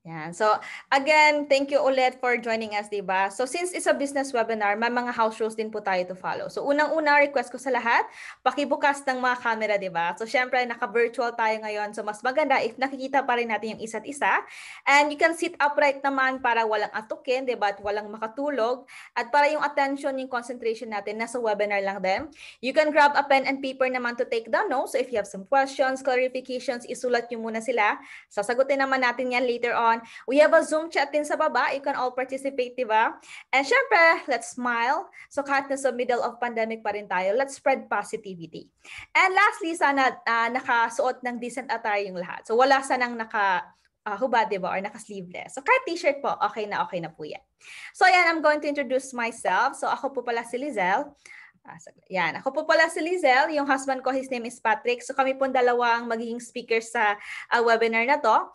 Yan. So, again, thank you ulit for joining us, diba? So, since it's a business webinar, may mga house rules din po tayo to follow. So, unang-una, request ko sa lahat, pakibukas ng mga camera, diba? So, syempre, naka-virtual tayo ngayon. So, mas maganda if nakikita pa rin natin yung isa't isa. And you can sit upright naman para walang atukin, diba? At walang makatulog. At para yung attention, yung concentration natin, nasa webinar lang din. You can grab a pen and paper naman to take down notes. So, if you have some questions, clarifications, isulat nyo muna sila. Sasagutin naman natin yan later on. We have a Zoom chat din sa baba. You can all participate, diba? And syempre, let's smile. So kahit nasa middle of pandemic pa rin tayo, let's spread positivity. And lastly, sana nakasuot ng decent attire yung lahat. So wala sanang hubad, diba? Or naka-sleeveless. So kahit t-shirt po, okay na po yan. So yan, I'm going to introduce myself. So ako po pala si Liezel. Yan. Ako po pala si Liezel. Yung husband ko, his name is Patrick. So kami po dalawang magiging speakers sa webinar na to.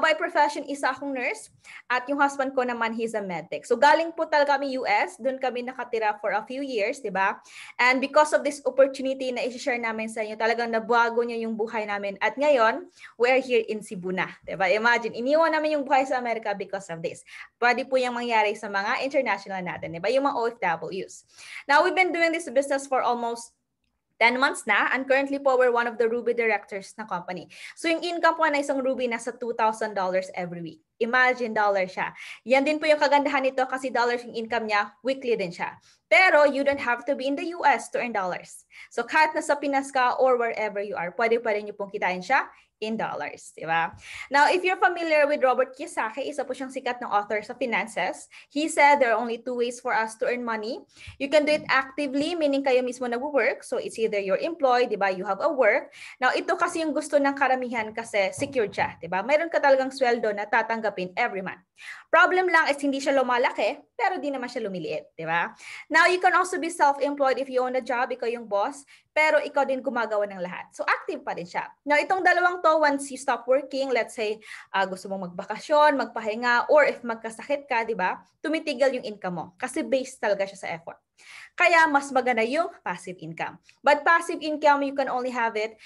By profession, isa akong nurse. At yung husband ko naman, he's a medtech. So galing po talaga kami US. Doon kami nakatira for a few years, di ba? And because of this opportunity na i-share namin sa inyo, talagang nabago niya yung buhay namin. At ngayon, we're here in Cebu na. Di ba? Imagine, iniwan namin yung buhay sa Amerika because of this. Pwede po yung mangyari sa mga international natin, di ba? Yung mga OFWs. Now, we've been doing this business for almost 10 months na, and currently po we're one of the Ruby directors na company. So yung income po na isang Ruby nasa $2,000 every week. Imagine, dollar siya. Yan din po yung kagandahan nito kasi dollars yung income niya, weekly din siya. Pero you don't have to be in the US to earn dollars. So kahit nasa Pinas ka or wherever you are, pwede niyo pong kitain siya in dollars, di ba? Now, if you're familiar with Robert Kiyosaki, isa po siyang sikat ng author sa finances. He said there are only two ways for us to earn money. You can do it actively, meaning kayo mismo nag-work. So it's either you're employed, di ba? You have a work. Now, ito kasi yung gusto ng karamihan kasi secured siya, di ba? Mayroon ka talagang sweldo na tatanggapin every month. Problem lang is hindi siya lumalaki, pero di naman siya lumiliit, di ba? Now, you can also be self-employed if you own a job, ikaw yung boss, pero ikaw din gumagawa ng lahat. So, active pa rin siya. Now, itong dalawang to, once you stop working, let's say, gusto mong magbakasyon, magpahinga, or if magkasakit ka, di ba, tumitigil yung income mo. Kasi based talaga siya sa effort. Kaya, mas maganda yung passive income. But passive income, you can only have it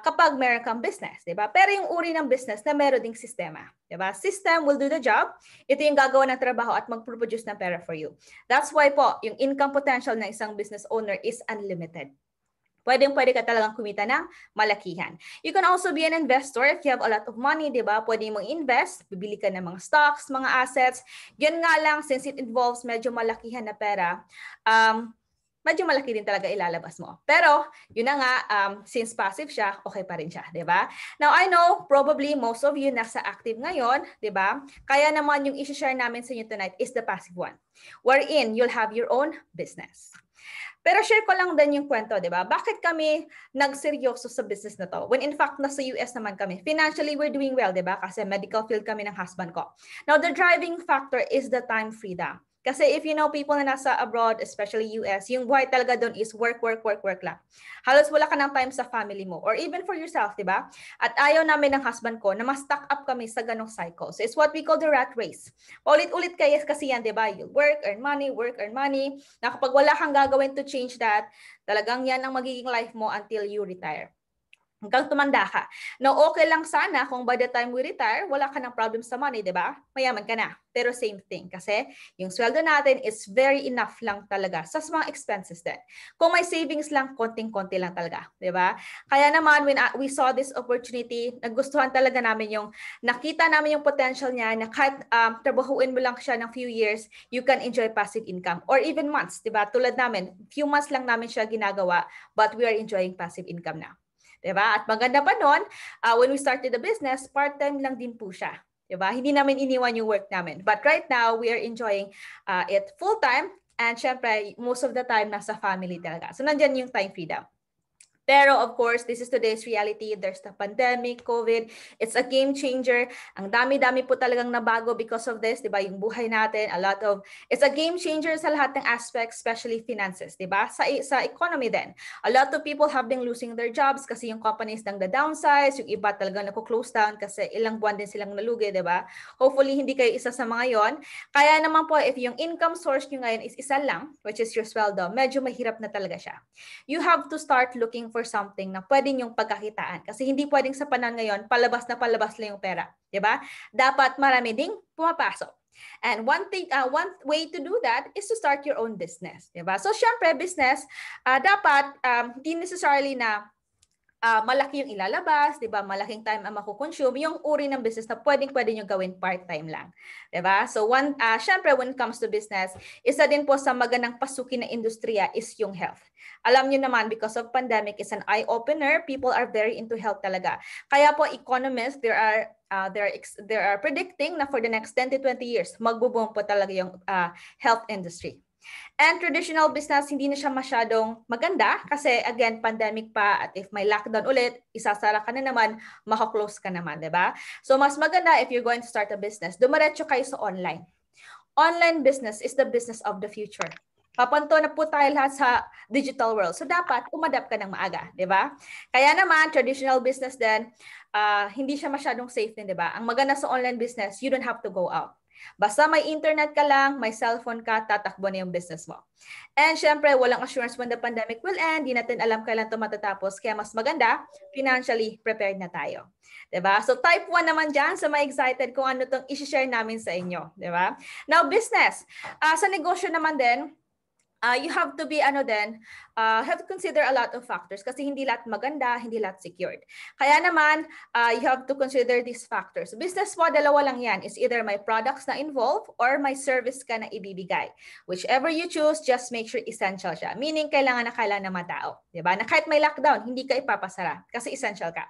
kapag meron kang business, di ba? Pero yung uri ng business na meron ding sistema, di ba? System will do the job. Ito yung gagawa ng trabaho at mag-produce ng pera for you. That's why po, yung income potential ng isang business owner is unlimited. Pwede ka talagang kumita ng malakihan. You can also be an investor if you have a lot of money, di ba? Pwede mong invest, bibili ka ng mga stocks, mga assets. Yan nga lang, since it involves medyo malakihan na pera, medyo malaki din talaga ilalabas mo. Pero, yun na nga, since passive siya, okay pa rin siya, di ba? Now, I know, probably most of you nasa active ngayon, di ba? Kaya naman yung i-share namin sa inyo tonight is the passive one, wherein you'll have your own business. Pero share ko lang din yung kwento, di ba? Bakit kami nagseryoso sa business na to? When in fact, nasa US naman kami. Financially, we're doing well, di ba? Kasi medical field kami ng husband ko. Now, the driving factor is the time freedom. Kasi if you know people na nasa abroad, especially US, yung buhay talaga doon is work lang. Halos wala ka ng time sa family mo or even for yourself, di ba? At ayaw namin ng husband ko na ma-stuck up kami sa ganong cycle. So it's what we call the rat race. Paulit-ulit kasi yan, di ba? You work, earn money. Na kapag wala kang gagawin to change that, talagang yan ang magiging life mo until you retire. Hanggang tumanda ka. Now, okay lang sana kung by the time we retire, wala ka ng problem sa money, di ba? Mayaman ka na. Pero same thing. Kasi yung sweldo natin is very enough lang talaga sa mga expenses din. Kung may savings lang, konting-konti lang talaga. Di ba? Kaya naman, when we saw this opportunity, nagustuhan talaga namin nakita namin yung potential niya na kahit trabahuin mo lang siya ng few years, you can enjoy passive income. Or even months, di ba? Tulad namin, few months lang namin siya ginagawa, but we are enjoying passive income na. Diba? At maganda pa nun, when we started the business, part-time lang din po siya. Diba? Hindi namin iniwan yung work namin. But right now, we are enjoying it full-time. And syempre, most of the time, nasa family talaga. So, nandyan yung time freedom. Pero of course, this is today's reality. There's the pandemic, COVID. It's a game changer. Ang dami-dami po talagang nabago because of this, 'di ba? Yung buhay natin, it's a game changer sa lahat ng aspects, especially finances, 'di ba? Sa economy din. A lot of people have been losing their jobs kasi yung companies nang downsize, yung iba talagang nako-close down kasi ilang buwan din silang nalugi, 'di ba? Hopefully hindi kayo isa sa mga 'yon. Kaya naman po if yung income source niyo ngayon is isa lang, which is your sweldo, medyo mahirap na talaga siya. You have to start looking for for something na pwede niyong pagkakitaan. Kasi hindi pwedeng sa panahon ngayon, palabas lang yung pera. Diba? Dapat marami ding pumapasok. And one way to do that is to start your own business. Diba? So, syempre, business, dapat hindi necessarily na malaki yung ilalabas, 'di ba? Malaking time ang makukonsume, yung uri ng business na pwedeng-pwede nyo gawin part-time lang. 'Di ba? So syempre when it comes to business, isa din po sa magandang pasukin na industriya is yung health. Alam niyo naman, because of pandemic is an eye-opener, people are very into health talaga. Kaya po economists, they are predicting na for the next 10 to 20 years, magbo-boom po talaga yung health industry. And traditional business, hindi na siya masyadong maganda kasi again, pandemic pa, at if may lockdown ulit, isasara ka na naman, makaklose ka naman, di ba? So mas maganda if you're going to start a business, dumiretso kayo sa online. Online business is the business of the future. Papanto na po tayo lahat sa digital world. So dapat umadapt ka ng maaga, di ba? Kaya naman, traditional business din, hindi siya masyadong safe din, di ba? Ang maganda sa online business, you don't have to go out. Basta may internet ka lang, may cellphone ka, tatakbo na yung business mo. And syempre, walang assurance when the pandemic will end. Di natin alam kailan ito matatapos. Kaya mas maganda, financially prepared na tayo. Diba? So type 1 naman dyan sa mga excited kung ano itong isi-share namin sa inyo. Diba? Now, business. Sa negosyo naman din, you have to be have to consider a lot of factors kasi hindi lahat maganda, hindi lahat secured. Kaya naman, you have to consider these factors. Business mo, dalawa lang yan. Is either may products na involved or may service ka na ibibigay. Whichever you choose, just make sure essential siya. Meaning, kailangan na mga tao. Diba? Na kahit may lockdown, hindi ka ipapasara kasi essential ka.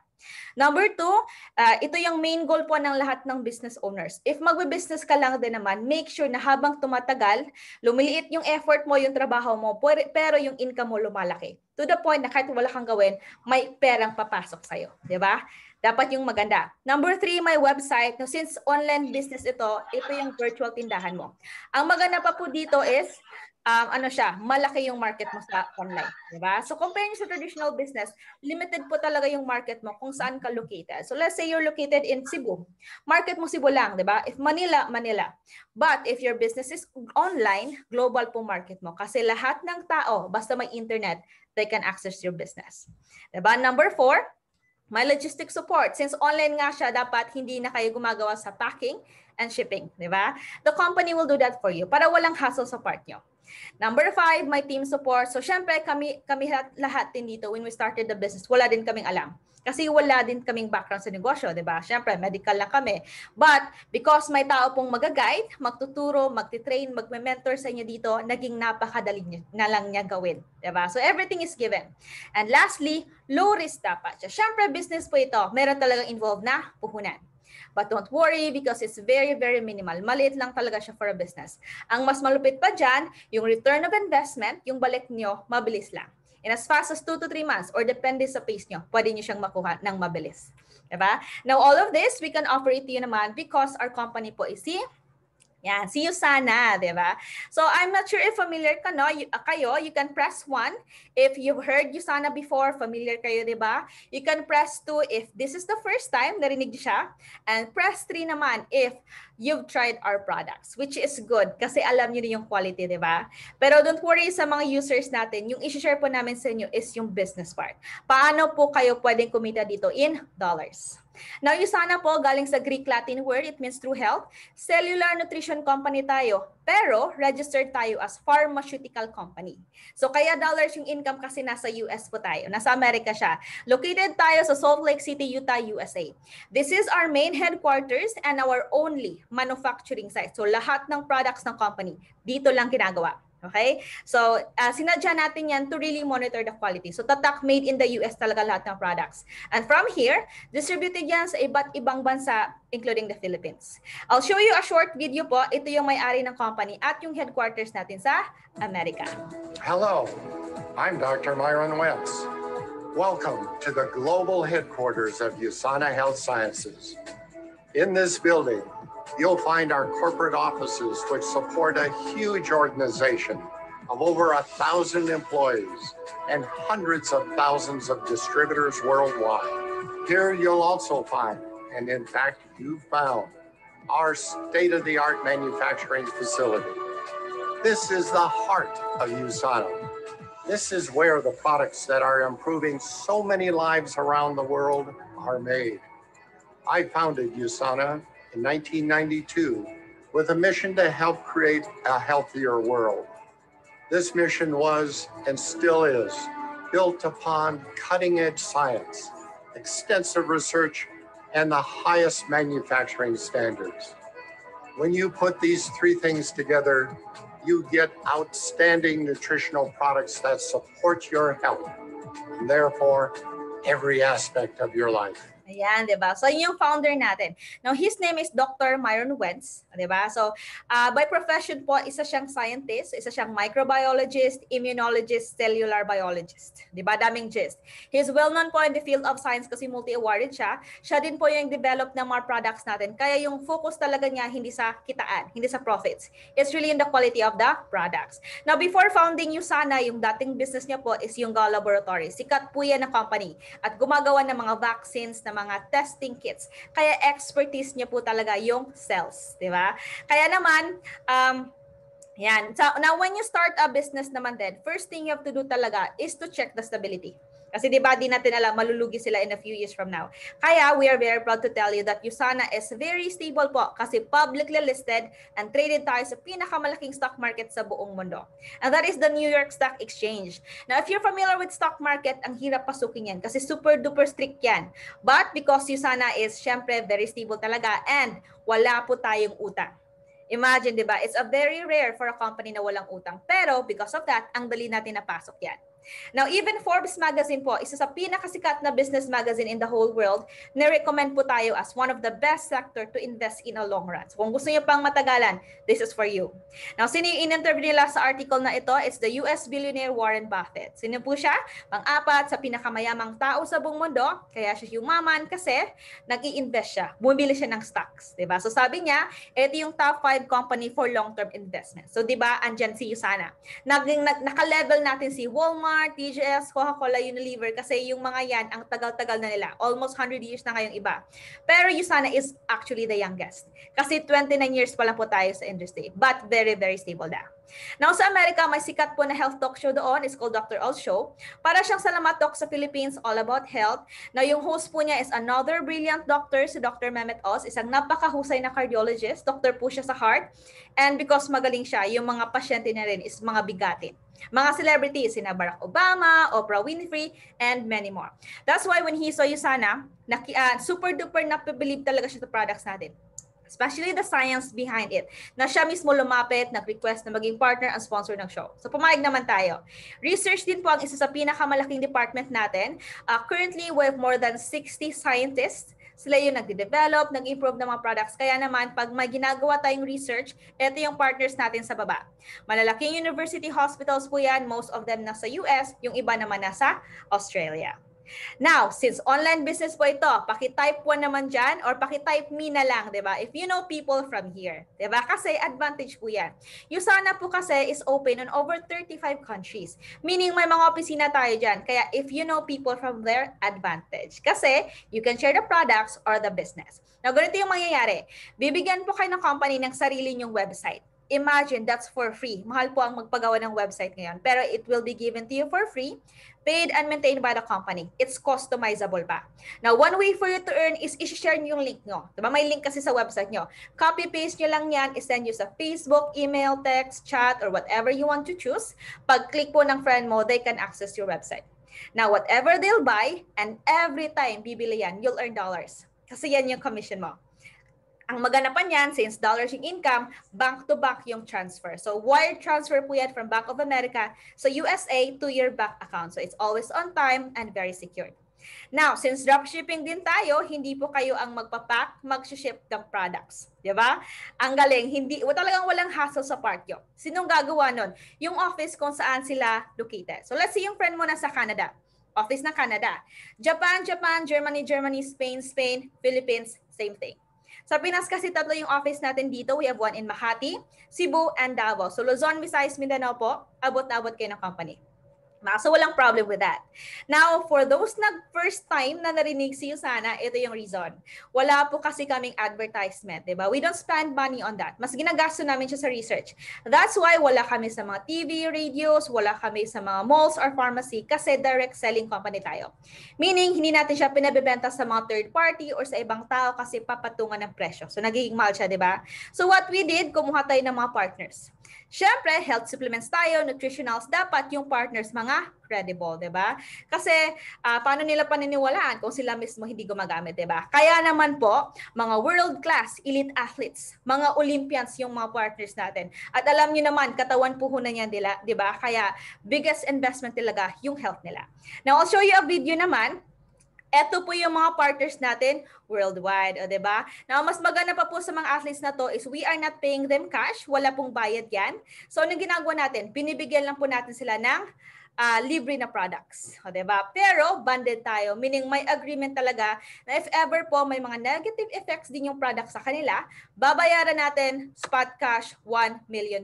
Number 2, ito yung main goal po ng lahat ng business owners. If magbe-business ka lang din naman, make sure na habang tumatagal, lumiliit yung effort mo, yung trabaho mo, pero yung income mo lumalaki. To the point na kahit wala kang gawin, may perang papasok sa'yo. Diba? Dapat yung maganda. Number 3, may website. Now, since online business ito yung virtual tindahan mo. Ang maganda pa po dito is, malaki yung market mo sa online. Diba? So, compare nyo sa traditional business, limited po talaga yung market mo kung saan ka located. So, let's say you're located in Cebu. Market mo Cebu lang, diba? If Manila, Manila. But if your business is online, global po market mo. Kasi lahat ng tao, basta may internet, they can access your business. Diba? Number 4, may logistic support. Since online nga siya, dapat hindi na kayo gumagawa sa packing and shipping. Diba? The company will do that for you para walang hassle sa part nyo. Number 5, may team support. So, syempre, kami lahat din dito, when we started the business, wala din kaming alam. Kasi wala din kaming background sa negosyo, di ba? Syempre, medical lang kami. But, because may tao pong mag-guide, magtuturo, magtitrain, magme-mentor sa inyo dito, naging napakadali na lang niya gawin. Di ba? So, everything is given. And lastly, low risk dapat siya. Syempre, business po ito. Meron talagang involved na puhunan. But don't worry because it's very, very minimal. Maliit lang talaga siya for a business. Ang mas malupit pa dyan, yung return of investment, yung balik nyo, mabilis lang. In as fast as 2 to 3 months or depende sa pace nyo, pwede nyo siyang makuha ng mabilis. Diba? Now, all of this, we can offer it to you naman because our company po is yan, see you sana, di ba? So, I'm not sure if familiar kayo, you can press 1. If you've heard Usana before, familiar kayo, di ba? You can press 2 if this is the first time narinig siya. And press 3 naman if you've tried our products, which is good kasi alam niyo yung quality, di ba? Pero don't worry sa mga users natin, yung i-share po namin sa inyo is yung business part. Paano po kayo pwedeng kumita dito in dollars? Now, Usana po, galing sa Greek Latin word, it means true health. Cellular nutrition company tayo, pero registered tayo as pharmaceutical company. So, kaya dollars yung income kasi nasa US po tayo. Nasa Amerika siya. Located tayo sa Salt Lake City, Utah, USA. This is our main headquarters and our only manufacturing site. So, lahat ng products ng company, dito lang ginagawa. Okay? So, sinadya natin yan to really monitor the quality. So, tatak made in the US talaga lahat ng products. And from here, distributed yan sa iba't ibang bansa, including the Philippines. I'll show you a short video po. Ito yung may-ari ng company at yung headquarters natin sa Amerika. Hello, I'm Dr. Myron Wentz. Welcome to the global headquarters of Usana Health Sciences. In this building, you'll find our corporate offices, which support a huge organization of over 1,000 employees and hundreds of thousands of distributors worldwide. Here you'll also find, and in fact you found, our state-of-the-art manufacturing facility. This is the heart of Usana. This is where the products that are improving so many lives around the world are made. I founded USANA in 1992 with a mission to help create a healthier world. This mission was, and still is, built upon cutting-edge science, extensive research, and the highest manufacturing standards. When you put these three things together, you get outstanding nutritional products that support your health, and therefore every aspect of your life. Ayan, di ba? So, yun yung founder natin. Now, his name is Dr. Myron Wentz, di ba? So, by profession po, isa siyang scientist, isa siyang microbiologist, immunologist, cellular biologist. Di ba? Daming gist. He's well-known po in the field of science kasi multi-awarded siya. Siya din po yung develop ng mga products natin. Kaya yung focus talaga niya hindi sa kitaan, hindi sa profits. It's really in the quality of the products. Now, before founding USANA, yung dating business niya po is yung Gall Laboratory. Sikat po yan na company at gumagawa ng mga vaccines, na mga testing kits. Kaya expertise niya po talaga yung cells, di ba? Kaya naman, yan. So, now, when you start a business naman din, first thing you have to do talaga is to check the stability. Kasi di ba, di natin alam, malulugi sila in a few years from now. Kaya, we are very proud to tell you that USANA is very stable po kasi publicly listed and traded tayo sa pinakamalaking stock market sa buong mundo. And that is the New York Stock Exchange. Now, if you're familiar with stock market, ang hirap pasukin yan kasi super duper strict yan. But because USANA is syempre very stable talaga and wala po tayong utang. Imagine, di ba? It's a very rare for a company na walang utang. Pero because of that, ang dali natin napasok yan. Now, even Forbes magazine po, isa sa pinakasikat na business magazine in the whole world, na-recommend po tayo as one of the best sector to invest in a long run. So, kung gusto niyo pang matagalan, this is for you. Now, sino yung in-interview nila sa article na ito? It's the US billionaire Warren Buffett. Sino po siya? Pang-apat sa pinakamayamang tao sa buong mundo. Kaya siya yumaman kasi nag-i-invest siya. Bumili siya ng stocks. Diba? So, sabi niya, ito yung top 5 company for long-term investment. So, diba, andyan si USANA. Naka-level natin si Walmart, TGS, Coca-Cola, Unilever kasi yung mga yan, ang tagal-tagal na nila. Almost 100 years na ngayong iba. Pero USANA is actually the youngest. Kasi 29 years pa lang po tayo sa industry. But very, very stable na. Now sa Amerika, may sikat po na health talk show doon. It's called Dr. Oz Show. Para siyang Salamat Talk sa Philippines, all about health. Now yung host po niya is another brilliant doctor, si Dr. Mehmet Oz. Isang napakahusay na cardiologist. Doctor po siya sa heart. And because magaling siya, yung mga pasyente na rin is mga bigatin. Mga celebrities, sina Barack Obama, Oprah Winfrey, and many more. That's why when he saw USANA, super duper napabilib talaga siya sa products natin. Especially the science behind it. Na siya mismo lumapit, nag-request na maging partner and sponsor ng show. So pumayag naman tayo. Research din po ang isa sa pinakamalaking department natin. Currently, we have more than 60 scientists. Sila yung nagde-develop, nag-improve ng mga products. Kaya naman, pag may ginagawa tayong research, ito yung partners natin sa baba. Malalaking university hospitals po yan. Most of them nasa US, yung iba naman nasa Australia. Now, since online business po ito, paki-type 1 naman dyan or paki-type me na lang, diba? If you know people from here, diba? Kasi advantage po yan. USANA po kasi is open on over 35 countries. Meaning may mga opisina tayo dyan. Kaya if you know people from there, advantage. Kasi you can share the products or the business. Now, ganito yung mangyayari. Bibigyan po kayo ng company ng sarili nyong website. Imagine, that's for free. Mahal po ang magpagawa ng website ngayon. Pero it will be given to you for free, paid and maintained by the company. It's customizable pa. Now, one way for you to earn is i-share nyo yung link nyo. Diba? May link kasi sa website nyo. Copy-paste nyo lang yan, i-send nyo sa Facebook, email, text, chat, or whatever you want to choose. Pag-click po ng friend mo, they can access your website. Now, whatever they'll buy, and every time bibili yan, you'll earn dollars. Kasi yan yung commission mo. Ang maganapan yan, since dollars yung income, bank-to-bank yung transfer. So, wire transfer po yan from Bank of America sa USA to your bank account. So, it's always on time and very secure. Now, since dropshipping din tayo, hindi po kayo ang magpapack, mag-ship ng products. Diba? Ang galing, talagang walang hassle sa part nyo. Sinong gagawa nun? Yung office kung saan sila located. So, let's say yung friend mo nasa Canada. Office ng Canada. Japan, Germany, Spain, Philippines, same thing. Sa Pinas kasi tatlo yung office natin dito. We have one in Makati, Cebu, and Davao. So Luzon, Visayas, Mindanao po, abot na abot kayo ng company. So walang problem with that. Now, for those na first time na narinig si Usana, ito yung reason. Wala po kasi kaming advertisement, di ba? We don't spend money on that. Mas ginagasto namin siya sa research. That's why wala kami sa mga TV, radios, wala kami sa mga malls or pharmacy kasi direct selling company tayo. Meaning, hindi natin siya pinabibenta sa mga third party or sa ibang tao kasi papatungan ng presyo. So, nagiging mahal siya, di ba? So, what we did, kumuha tayo ng mga partners. Siyempre, health supplements tayo, nutritionals, dapat yung partners mga credible, di ba? Kasi paano nila paniniwalaan kung sila mismo hindi gumagamit, di ba? Kaya naman po, mga world-class elite athletes, mga Olympians yung mga partners natin. At alam niyo naman, katawan puhunan yan nila, di ba? Kaya biggest investment talaga yung health nila. Now, I'll show you a video naman. Ito po yung mga partners natin worldwide, o diba? Now, mas maganda pa po sa mga athletes na to is we are not paying them cash. Wala pong bayad yan. So, anong ginagawa natin? Binibigyan lang po natin sila ng libre na products. O diba? Pero, banded tayo. Meaning, may agreement talaga na if ever po may mga negative effects din yung product sa kanila, babayaran natin spot cash $1 million.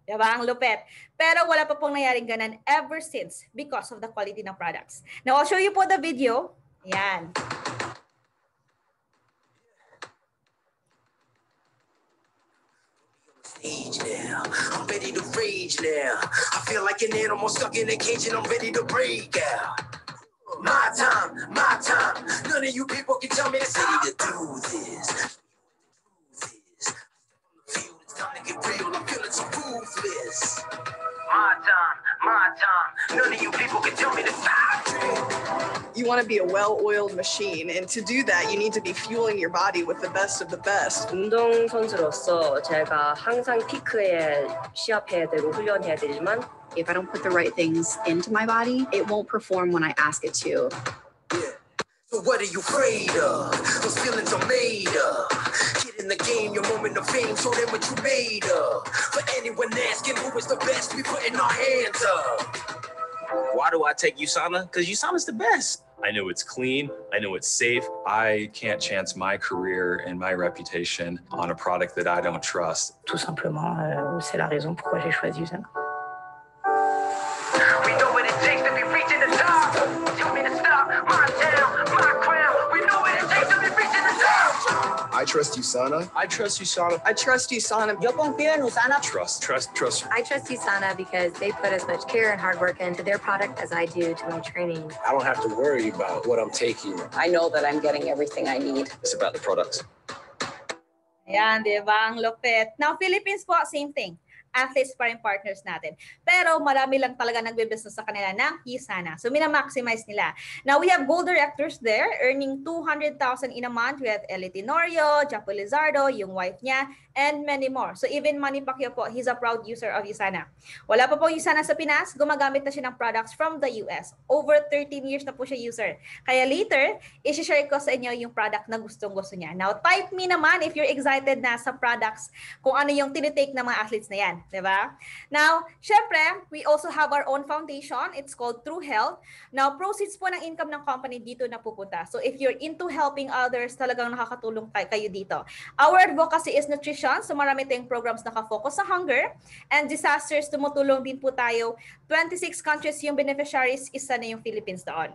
Diba? Ang lupet. Pero wala pa pong nangyaring ganan ever since because of the quality ng products. Now, I'll show you po the video. Ayan. Stage now. I'm ready to rage now. I feel like an animal stuck in a cage and I'm ready to break out. My time, my time. None of you people can tell me to say to do this. It's time to get real. I'm feeling so ruthless. My time. None of you people can tell me to stop. You want to be a well-oiled machine, and to do that, you need to be fueling your body with the best of the best. 운동선수로서 제가 항상 피크에 시합해야 되고 훈련해야 되지만 if I don't put the right things into my body, it won't perform when I ask it to. Yeah. So what are you afraid of? Those feelings are made up. Get in the game, your moment of fame, show them what you made of. For anyone asking who is the best, we putting our hands up. Why do I take USANA? Because USANA's the best. I know it's clean. I know it's safe. I can't chance my career and my reputation on a product that I don't trust. tout simplement, c'est la raison pourquoi j'ai choisi USANA. We know what it takes to be reaching the top. Tell me to stop. My town, my crown. We know what it takes to be reaching the top. I trust USANA. I trust USANA. I trust USANA. Yo confío en USANA. Trust. I trust USANA because they put as much care and hard work into their product as I do to my training. I don't have to worry about what I'm taking. I know that I'm getting everything I need. It's about the products. Ayan, di ba? Ang lupit. Now, Philippines po, same thing. Athletes pa rin partners natin. Pero marami lang talaga nagbe-business sa kanila ng USANA. So, minamaximize nila. Now, we have gold directors there earning 200,000 in a month. We have Eli Tenorio, Japo Lizardo, yung wife niya, and many more. So, even Manny Pacquiao po, he's a proud user of USANA. Wala pa po USANA sa Pinas, gumagamit na siya ng products from the US. Over 13 years na po siya user. Kaya later, isi-share ko sa inyo yung product na gustong-gusto niya. Now, type me naman if you're excited na sa products, kung ano yung tinitake ng mga athletes na yan. Diba? Now, syempre, we also have our own foundation. It's called True Health. Now, proceeds po ng income ng company dito na pupunta. So, if you're into helping others, talagang nakakatulong kayo dito. Our advocacy is nutrition. So, marami tayong programs nakafocus sa hunger and disasters. Tumutulong din po tayo. 26 countries yung beneficiaries, isa na yung Philippines doon.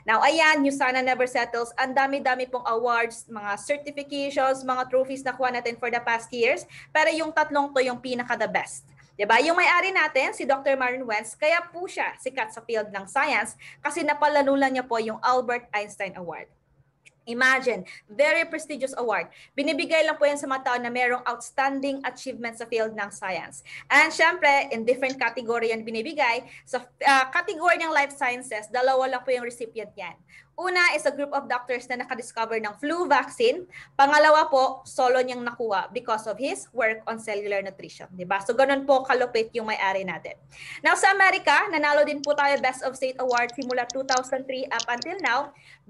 Now, ayan, USANA never settles. Ang dami-dami pong awards, mga certifications, mga trophies na kuha natin for the past years. Pero yung tatlong to yung pinaka-the best. Diba? Yung may-ari natin, si Dr. Marin Wentz, kaya po siya sikat sa field ng science kasi napalanulan niya po yung Albert Einstein Award. Imagine, very prestigious award. Binibigay lang po yan sa mga tao na merong outstanding achievement sa field ng science. And syempre, in different category yan binibigay. Sa category ng life sciences, dalawa lang po yung recipient yan. Una is a group of doctors na nakadiscover ng flu vaccine. Pangalawa po, solo niyang nakuha because of his work on cellular nutrition. Diba? So, ganun po kalupit yung may-ari natin. Now, sa Amerika, nanalo din po tayo Best of State Award simula 2003 up until now.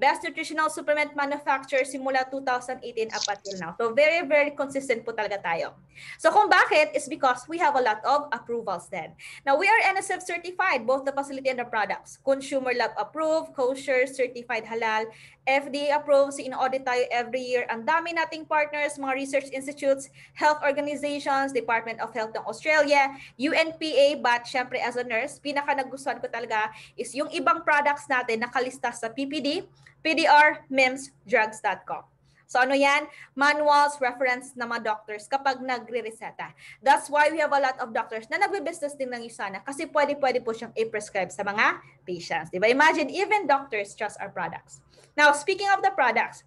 Best Nutritional Supplement Manufacturer simula 2018 up until now. So, very, very consistent po talaga tayo. So, kung bakit is because we have a lot of approvals then. Now, we are NSF certified, both the facility and the products. Consumer Lab approved, kosher, certified certified halal, FDA approved, in-audit tayo every year. Ang dami nating partners, mga research institutes, health organizations, Department of Health ng Australia, UNPA, but syempre as a nurse, pinaka nagustuhan ko talaga is yung ibang products natin nakalista sa PPD, PDR, MIMSdrugs.com. So ano yan? Manuals, reference ng mga doctors kapag nagre-reseta. That's why we have a lot of doctors na nagbe-business din ng USANA kasi pwede po siyang i-prescribe sa mga patients. Diba? Imagine, even doctors trust our products. Now, speaking of the products,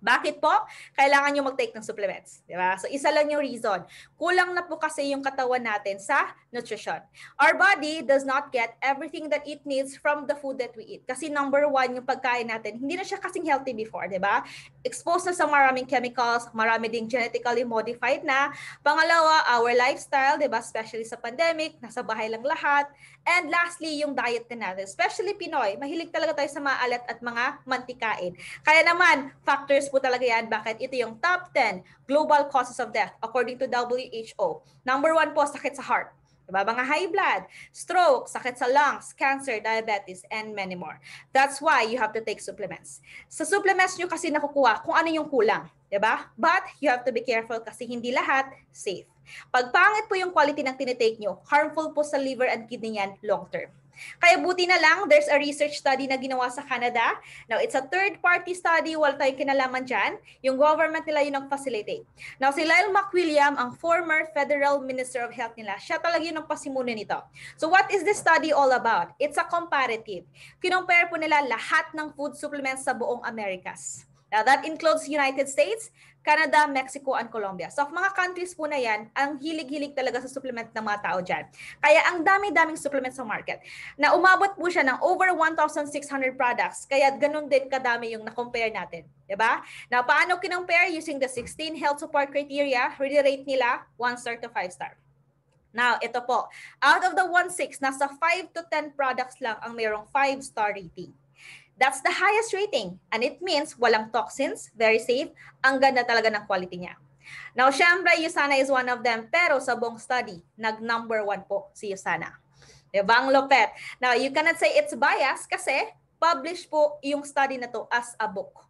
bakit po? Kailangan nyo mag-take ng supplements. Diba? So, isa lang yung reason. Kulang na po kasi yung katawan natin sa nutrition. Our body does not get everything that it needs from the food that we eat. Kasi number one, yung pagkain natin, hindi na siya kasing healthy before, diba? Exposed na sa maraming chemicals, marami ding genetically modified na. Pangalawa, our lifestyle, diba? Especially sa pandemic, nasa bahay lang lahat. And lastly, yung diet na natin, especially Pinoy, mahilig talaga tayo sa maalat at mga mantikain. Kaya naman, factors po talaga yan bakit ito yung top 10 global causes of death according to WHO. Number 1 po, sakit sa heart. Diba? Mga high blood, stroke, sakit sa lungs, cancer, diabetes, and many more. That's why you have to take supplements. Sa supplements nyo kasi nakukuha kung ano yung kulang. Diba? But you have to be careful kasi hindi lahat safe. Pag pangit po yung quality ng tinitake nyo, harmful po sa liver and kidney yan long term. Kaya buti na lang, there's a research study na ginawa sa Canada. Now, it's a third-party study, wala tayong kinalaman dyan. Yung government nila yung nag-facilitate. Now, si Liezel McWilliam, ang former Federal Minister of Health nila, siya talaga yung nagpasimuno nito. So, what is this study all about? It's a comparative. Kinompare po nila lahat ng food supplements sa buong Americas. Now, that includes United States, Canada, Mexico, and Colombia. So, mga countries po na yan, ang hilig-hilig talaga sa supplement ng mga tao dyan. Kaya ang dami-daming supplements sa market. Na umabot po siya ng over 1,600 products. Kaya ganun din kadami yung na-compare natin. Diba? Now, paano kinompare? Using the 16 health support criteria, rate nila 1 star to 5 star. Now, ito po. Out of the 1,600, nasa 5 to 10 products lang ang mayroong 5-star rating. That's the highest rating. And it means walang toxins, very safe, ang ganda talaga ng quality niya. Now, syempre, USANA is one of them. Pero sa buong study, nag-number 1 po si USANA. Diba? Ang lupet. Now, you cannot say it's biased kasi published po yung study na to as a book.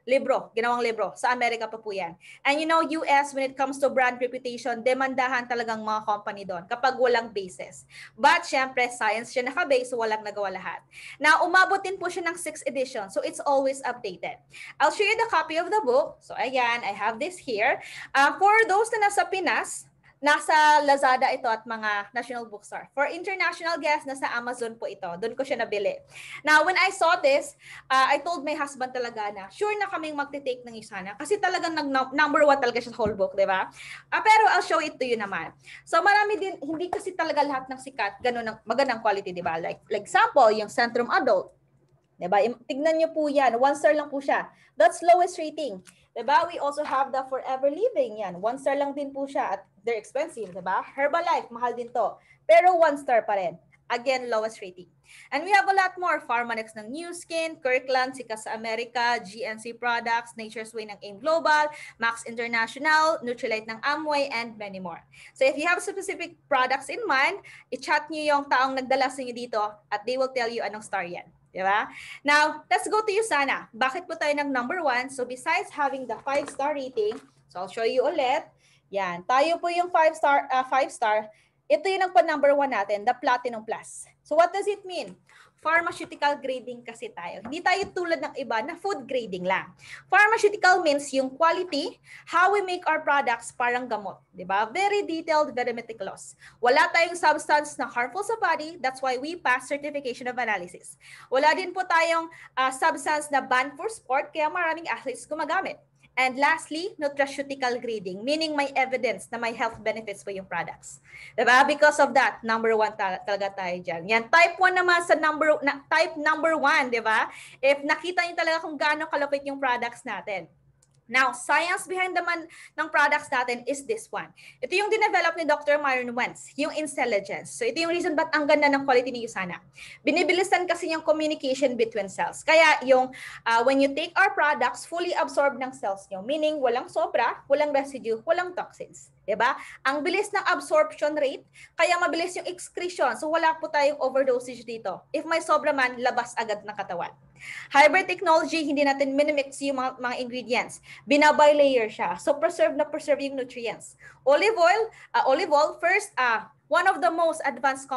Libro, ginawang libro. Sa Amerika pa po yan. And you know, US, when it comes to brand reputation, demandahan talagang mga company doon kapag walang basis. But syempre, science siya nakabase, so walang nagawa lahat. Now, umabot din po siya ng 6th edition, so it's always updated. I'll show you the copy of the book. So ayan, I have this here. For those na nasa Pinas, nasa Lazada ito at mga national bookstore. For international guests, nasa Amazon po ito. Doon ko siya nabili. Now, when I saw this, I told my husband talaga na sure na kaming magte-take ng USANA kasi talagang number 1 talaga siya sa whole book, di ba? Pero I'll show it to you naman. So, marami din, hindi kasi talaga lahat ng sikat, ganun ang magandang quality, di ba? Like example, yung Centrum Adult. Diba? Tignan nyo po yan. 1 star lang po siya. That's lowest rating. Diba? We also have the Forever Living. Yan. 1 star lang din po siya at they're expensive. Diba? Herbalife, mahal din to. Pero 1 star pa rin. Again, lowest rating. And we have a lot more. Pharmanex ng New Skin, Kirkland, Sika sa America, GNC Products, Nature's Way ng AIM Global, Max International, Nutrilite ng Amway, and many more. So if you have specific products in mind, i-chat nyo yung taong nagdala sa inyo dito at they will tell you anong star yan. Diba? Now, let's go to USANA. Bakit po tayo ng number 1? So besides having the 5-star rating, so I'll show you ulit. Yan, tayo po yung 5-star, ito yung ang pa-number 1 natin, the Platinum Plus. So what does it mean? Pharmaceutical grading kasi tayo. Hindi tayo tulad ng iba na food grading lang. Pharmaceutical means yung quality, how we make our products parang gamot. Diba? Very detailed, very meticulous. Wala tayong substance na harmful sa body. That's why we pass certification of analysis. Wala din po tayong substance na banned for sport, kaya maraming athletes gumagamit. And lastly, nutraceutical grading, meaning may evidence na may health benefits po yung products. Diba? Because of that, number 1 talaga tayo dyan. Yan, type 1 naman sa type number 1, diba? If nakita nyo talaga kung gaano kalupit yung products natin. Now, science behind naman ng products natin is this one. Ito yung dinevelop ni Dr. Myron Wentz, yung intelligence. So ito yung reason ba't ang ganda ng quality ni USANA. Binibilisan kasi yung communication between cells. Kaya yung when you take our products, fully absorb ng cells nyo. Meaning walang sobra, walang residue, walang toxins. Diba? Ang bilis ng absorption rate, kaya mabilis yung excretion. So wala po tayong overdosage dito. If may sobra man, labas agad ng katawan. Hybrid technology, hindi natin minimix yung mga ingredients. Binabilayer siya. So preserve na preserve yung nutrients. Olive oil, first, one of the most advanced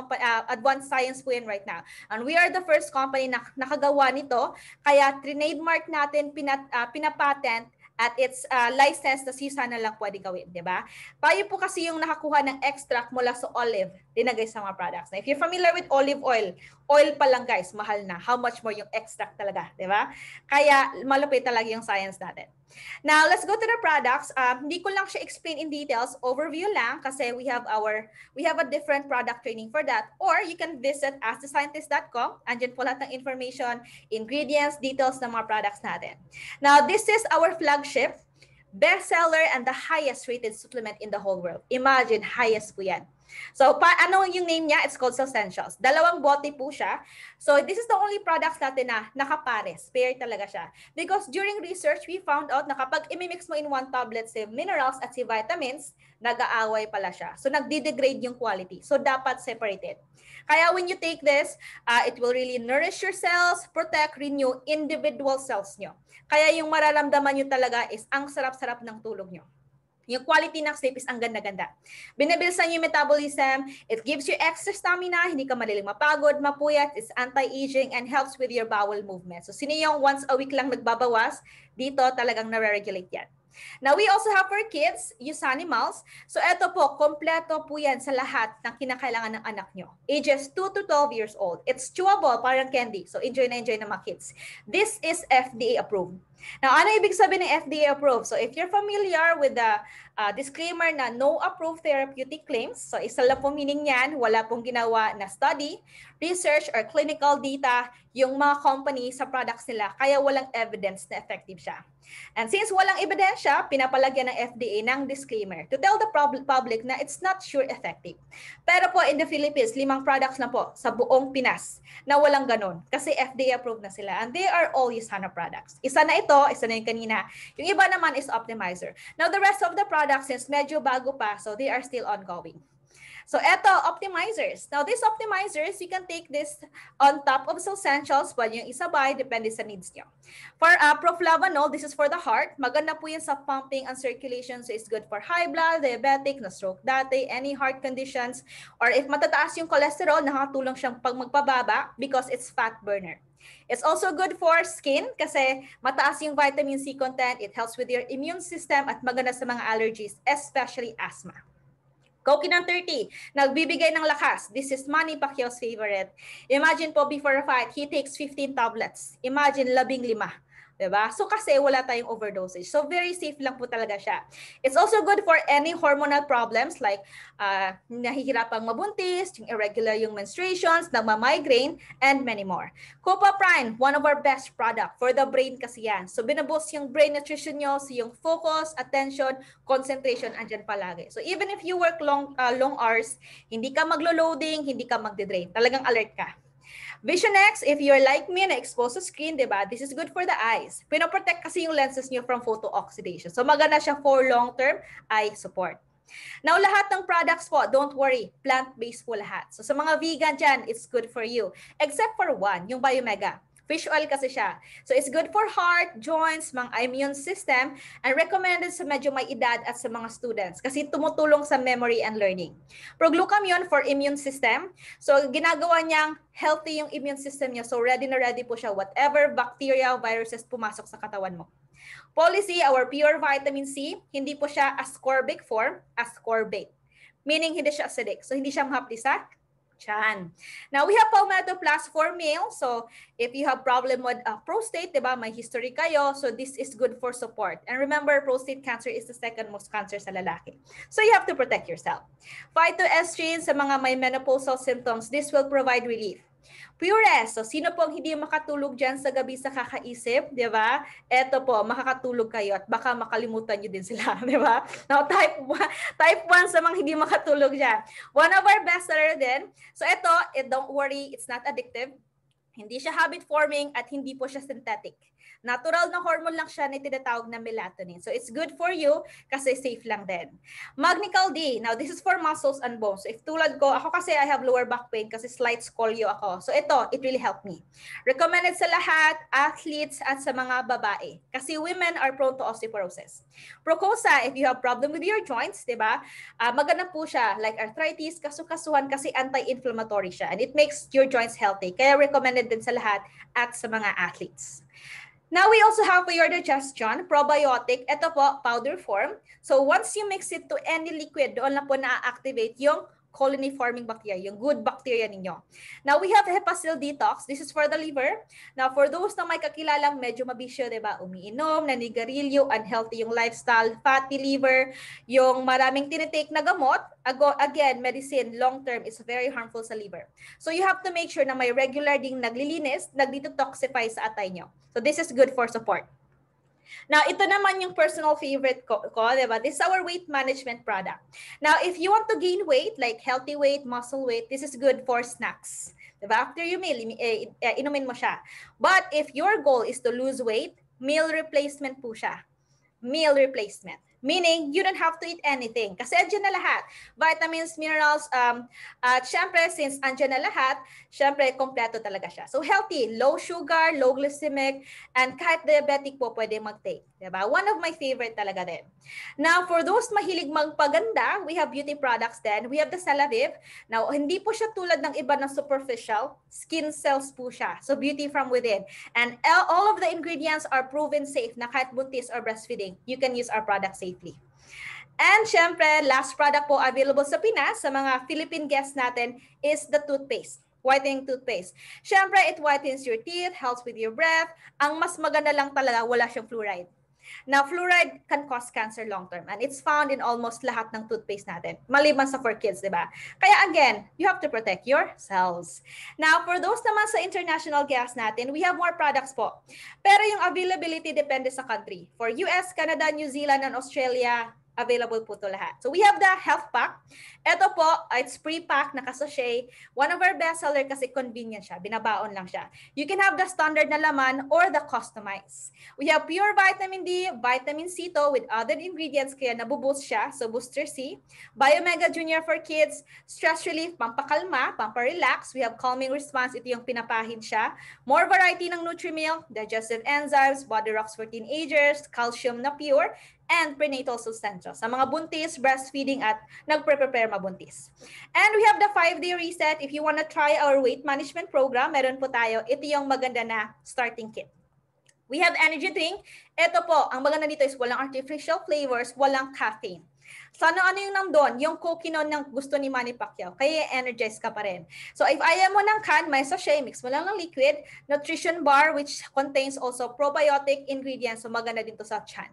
science po yan right now. And we are the first company na nakagawa nito. Kaya trademark natin, pinapatent, at its license na si sana lang pwede gawin, di ba? Tayo po kasi yung nakakuha ng extract mula sa olive, dinagay sa mga products. Now, if you're familiar with olive oil, oil pa lang guys, mahal na. How much more yung extract talaga, di ba? Kaya malupit talaga yung science natin. Now, let's go to the products. Hindi ko lang siya explain in details, overview lang kasi we have a different product training for that. Or you can visit askthescientist.com. Andyan po lahat ng information, ingredients, details ng mga products natin. Now, this is our flagship, bestseller, and the highest rated supplement in the whole world. Imagine, highest po yan. So, ano yung name niya? It's called Essentials. 2 bote po siya. So, this is the only products natin na nakapares. Pair talaga siya. Because during research, we found out na kapag imimix mo in one tablet si minerals at si vitamins, nag-aaway pala siya. So, nagde-degrade yung quality. So, dapat separated. Kaya when you take this, it will really nourish your cells, protect, renew individual cells nyo. Kaya yung mararamdaman nyo talaga is ang sarap-sarap ng tulog nyo. Yung quality ng sleep is ang ganda-ganda. Binibilisan yung metabolism, it gives you extra stamina, hindi ka madaling mapagod, mapuyat, it's anti-aging, and helps with your bowel movement. So sino yung once a week lang nagbabawas, dito talagang nare-regulate yan. Now, we also have for kids, use animals. So, eto po, kompleto po yan sa lahat ng kinakailangan ng anak nyo. Ages 2 to 12 years old. It's chewable, parang candy. So, enjoy na mga kids. This is FDA approved. Now, ano ibig sabihin ng FDA approved? So, if you're familiar with the disclaimer na no approved therapeutic claims, so isa lang po meaning yan, wala pong ginawa na study, research, or clinical data yung mga company sa products nila, kaya walang evidence na effective siya. And since walang ebidensya, pinapalagyan ng FDA ng disclaimer to tell the public na it's not sure effective. Pero po in the Philippines, 5 products lang po sa buong Pinas na walang ganun kasi FDA approved na sila and they are all USANA products. Isa na ito, isa na yung kanina. Yung iba naman is optimizer. Now the rest of the products, since medyo bago pa, so they are still ongoing. So, eto, optimizers. Now, these optimizers, you can take this on top of essentials, pwede yung isabay, depende sa needs nyo. For proflavanol, this is for the heart. Maganda po yan sa pumping and circulation. So, it's good for high blood, diabetic, na-stroke dati, any heart conditions, or if matataas yung cholesterol, nakakatulong siyang pag magpababa because it's fat burner. It's also good for skin kasi mataas yung vitamin C content. It helps with your immune system at maganda sa mga allergies, especially asthma. Coconut 30, nagbibigay ng lakas. This is Manny Pacquiao's favorite. Imagine po before a fight, he takes 15 tablets. Imagine 15. Diba? So kasi wala tayong overdosage. So very safe lang po talaga siya. It's also good for any hormonal problems like nahihirapang mabuntis, yung irregular yung menstruations, nagma-migraine, and many more. Copaprine, one of our best product for the brain kasi yan. So binaboost yung brain nutrition nyo, so yung focus, attention, concentration, andyan palagi. So even if you work long hours, hindi ka maglo-loading, hindi ka magde-drain. Talagang alert ka. Vision X, if you're like me na exposed to screen, diba? This is good for the eyes. Pinoprotect kasi yung lenses nyo from photo-oxidation. So maganda siya for long-term eye support. Now, lahat ng products po, don't worry, plant-based po lahat. So sa mga vegan dyan, it's good for you. Except for one, yung Biomega. Fish oil kasi siya. So it's good for heart, joints, mga immune system, and recommended sa medyo may edad at sa mga students kasi tumutulong sa memory and learning. Proglucam for immune system. So ginagawa niyang healthy yung immune system niya. So ready na ready po siya whatever bacteria, viruses pumasok sa katawan mo. Policy, our pure vitamin C, hindi po siya ascorbic form, ascorbate. Meaning hindi siya acidic. So hindi siya mahapdi sa tiyan. Now, we have Palmetto Plus for male. So, if you have problem with prostate, diba, may history kayo, so this is good for support. And remember, prostate cancer is the second most cancer sa lalaki. So, you have to protect yourself. Phytoestrogen sa mga may menopausal symptoms, this will provide relief. Pure, so sino pong hindi makatulog dyan sa gabi sa kakaisip, di ba? Eto po, makakatulog kayo at baka makalimutan nyo din sila, di ba? Now, type 1 sa mga hindi makatulog dyan. One of our bestseller din. So eto, don't worry, it's not addictive. Hindi siya habit-forming at hindi po siya synthetic. Natural na hormone lang siya na tinatawag na melatonin. So it's good for you kasi safe lang din. Magnical D. Now, this is for muscles and bones. So if tulad ko, ako kasi I have lower back pain kasi slight scolio ako. So ito, it really helped me. Recommended sa lahat, athletes at sa mga babae. Kasi women are prone to osteoporosis. Procosa, if you have problem with your joints, di ba? Maganda po siya, like arthritis, kasukasuhan kasi anti-inflammatory siya. And it makes your joints healthy. Kaya recommended din sa lahat at sa mga athletes. Now, we also have for your digestion, probiotic. Ito po, powder form. So, once you mix it to any liquid, doon na po na-activate yung colony-forming bacteria, yung good bacteria ninyo. Now, we have Hepasil Detox. This is for the liver. Now, for those na may kakilalang medyo mabisyo, diba? Umiinom, nanigarilyo, unhealthy yung lifestyle, fatty liver, yung maraming tinitake na gamot, again, medicine, long-term, is very harmful sa liver. So, you have to make sure na may regular ding naglilinis, nagdetoxify sa atay nyo. So, this is good for support. Now, ito naman yung personal favorite ko, diba? This is our weight management product. Now, if you want to gain weight, like healthy weight, muscle weight, this is good for snacks. Diba? After you meal, inumin mo siya. But if your goal is to lose weight, meal replacement po siya. Meal replacement. Meaning, you don't have to eat anything. Kasi andyan na lahat. Vitamins, minerals, at syempre, since andyan na lahat, syempre, kompleto talaga siya. So, healthy, low sugar, low glycemic, and kahit diabetic po pwede mag-take. Diba? One of my favorite talaga din. Now, for those mahilig magpaganda, we have beauty products then. We have the Celavive. Now, hindi po siya tulad ng iba na superficial. Skin cells po siya. So, beauty from within. And all of the ingredients are proven safe na kahit buntis or breastfeeding, you can use our product safely. And syempre, last product po available sa Pinas, sa mga Philippine guests natin, is the toothpaste. Whitening toothpaste. Syempre, it whitens your teeth, helps with your breath. Ang mas maganda lang talaga, wala siyang fluoride. Now, fluoride can cause cancer long-term and it's found in almost lahat ng toothpaste natin. Maliban sa for kids, di ba? Kaya again, you have to protect yourselves. Now, for those naman sa international guests natin, we have more products po. Pero yung availability depende sa country. For US, Canada, New Zealand, and Australia, available po to lahat. So we have the health pack. Ito po, it's pre-pack, naka-sachet. One of our bestseller kasi convenient siya. Binabaon lang siya. You can have the standard na laman or the customized. We have pure vitamin D, vitamin C to with other ingredients kaya nabuboost siya. So booster C. Biomega Junior for kids. Stress relief, pampakalma, pamparelax. We have calming response. Ito yung pinapahid siya. More variety ng Nutrimilk, digestive enzymes, body rocks for teenagers, calcium na pure, and prenatal substantials sa mga buntis, breastfeeding, at nagpre-prepare mabuntis. And we have the 5-day reset. If you want to try our weight management program, meron po tayo. Ito yung maganda na starting kit. We have energy drink. Ito po, ang maganda dito is walang artificial flavors, walang caffeine. So ano yung nandun? Yung coconut ng gusto ni Manny Pacquiao. Kaya energize ka pa rin. So if ayaw mo ng can, may sachet, mix mo lang ng liquid, nutrition bar which contains also probiotic ingredients. So maganda din to sa chan.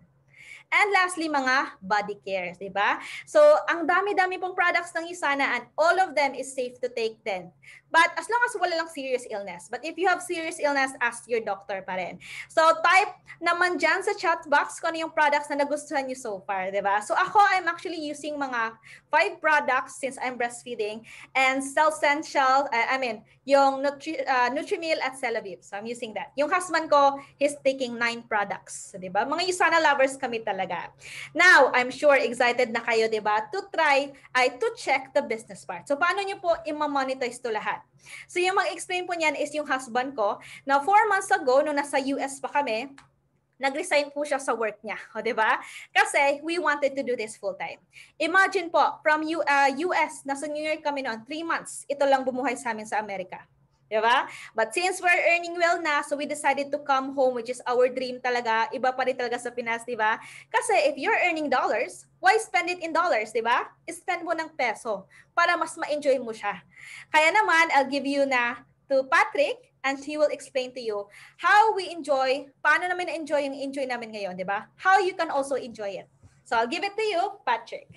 And lastly, mga body cares, di ba? So, ang dami-dami pong products ng Usana and all of them is safe to take then. But as long as wala lang serious illness. But if you have serious illness, ask your doctor pa rin. So, type naman dyan sa chat box kung ano yung products na nagustuhan nyo so far, di ba? So, ako, I'm actually using mga 5 products since I'm breastfeeding and Cell-Essential, yung Nutrimil at Celavive. So, I'm using that. Yung husband ko, he's taking 9 products. So, di ba? Mga Usana lovers kami talaga. Now, I'm sure excited na kayo, di ba? To check the business part. So, paano nyo po i-monetize to lahat? So, yung mag-explain po niyan is yung husband ko. Now, 4 months ago, nung nasa US pa kami, nag-resign po siya sa work niya. O, diba? Kasi we wanted to do this full-time. Imagine po, from US, nasa New York kami noon, 3 months, ito lang bumuhay sa amin sa Amerika. Diba? But since we're earning well na, so we decided to come home, which is our dream talaga. Iba pa rin talaga sa Pinas, diba? Kasi if you're earning dollars, why spend it in dollars, diba? Spend mo ng peso para mas ma-enjoy mo siya. Kaya naman, I'll give you na to Patrick and he will explain to you how we enjoy, paano namin na-enjoy yung enjoy namin ngayon, diba? How you can also enjoy it. So I'll give it to you, Patrick.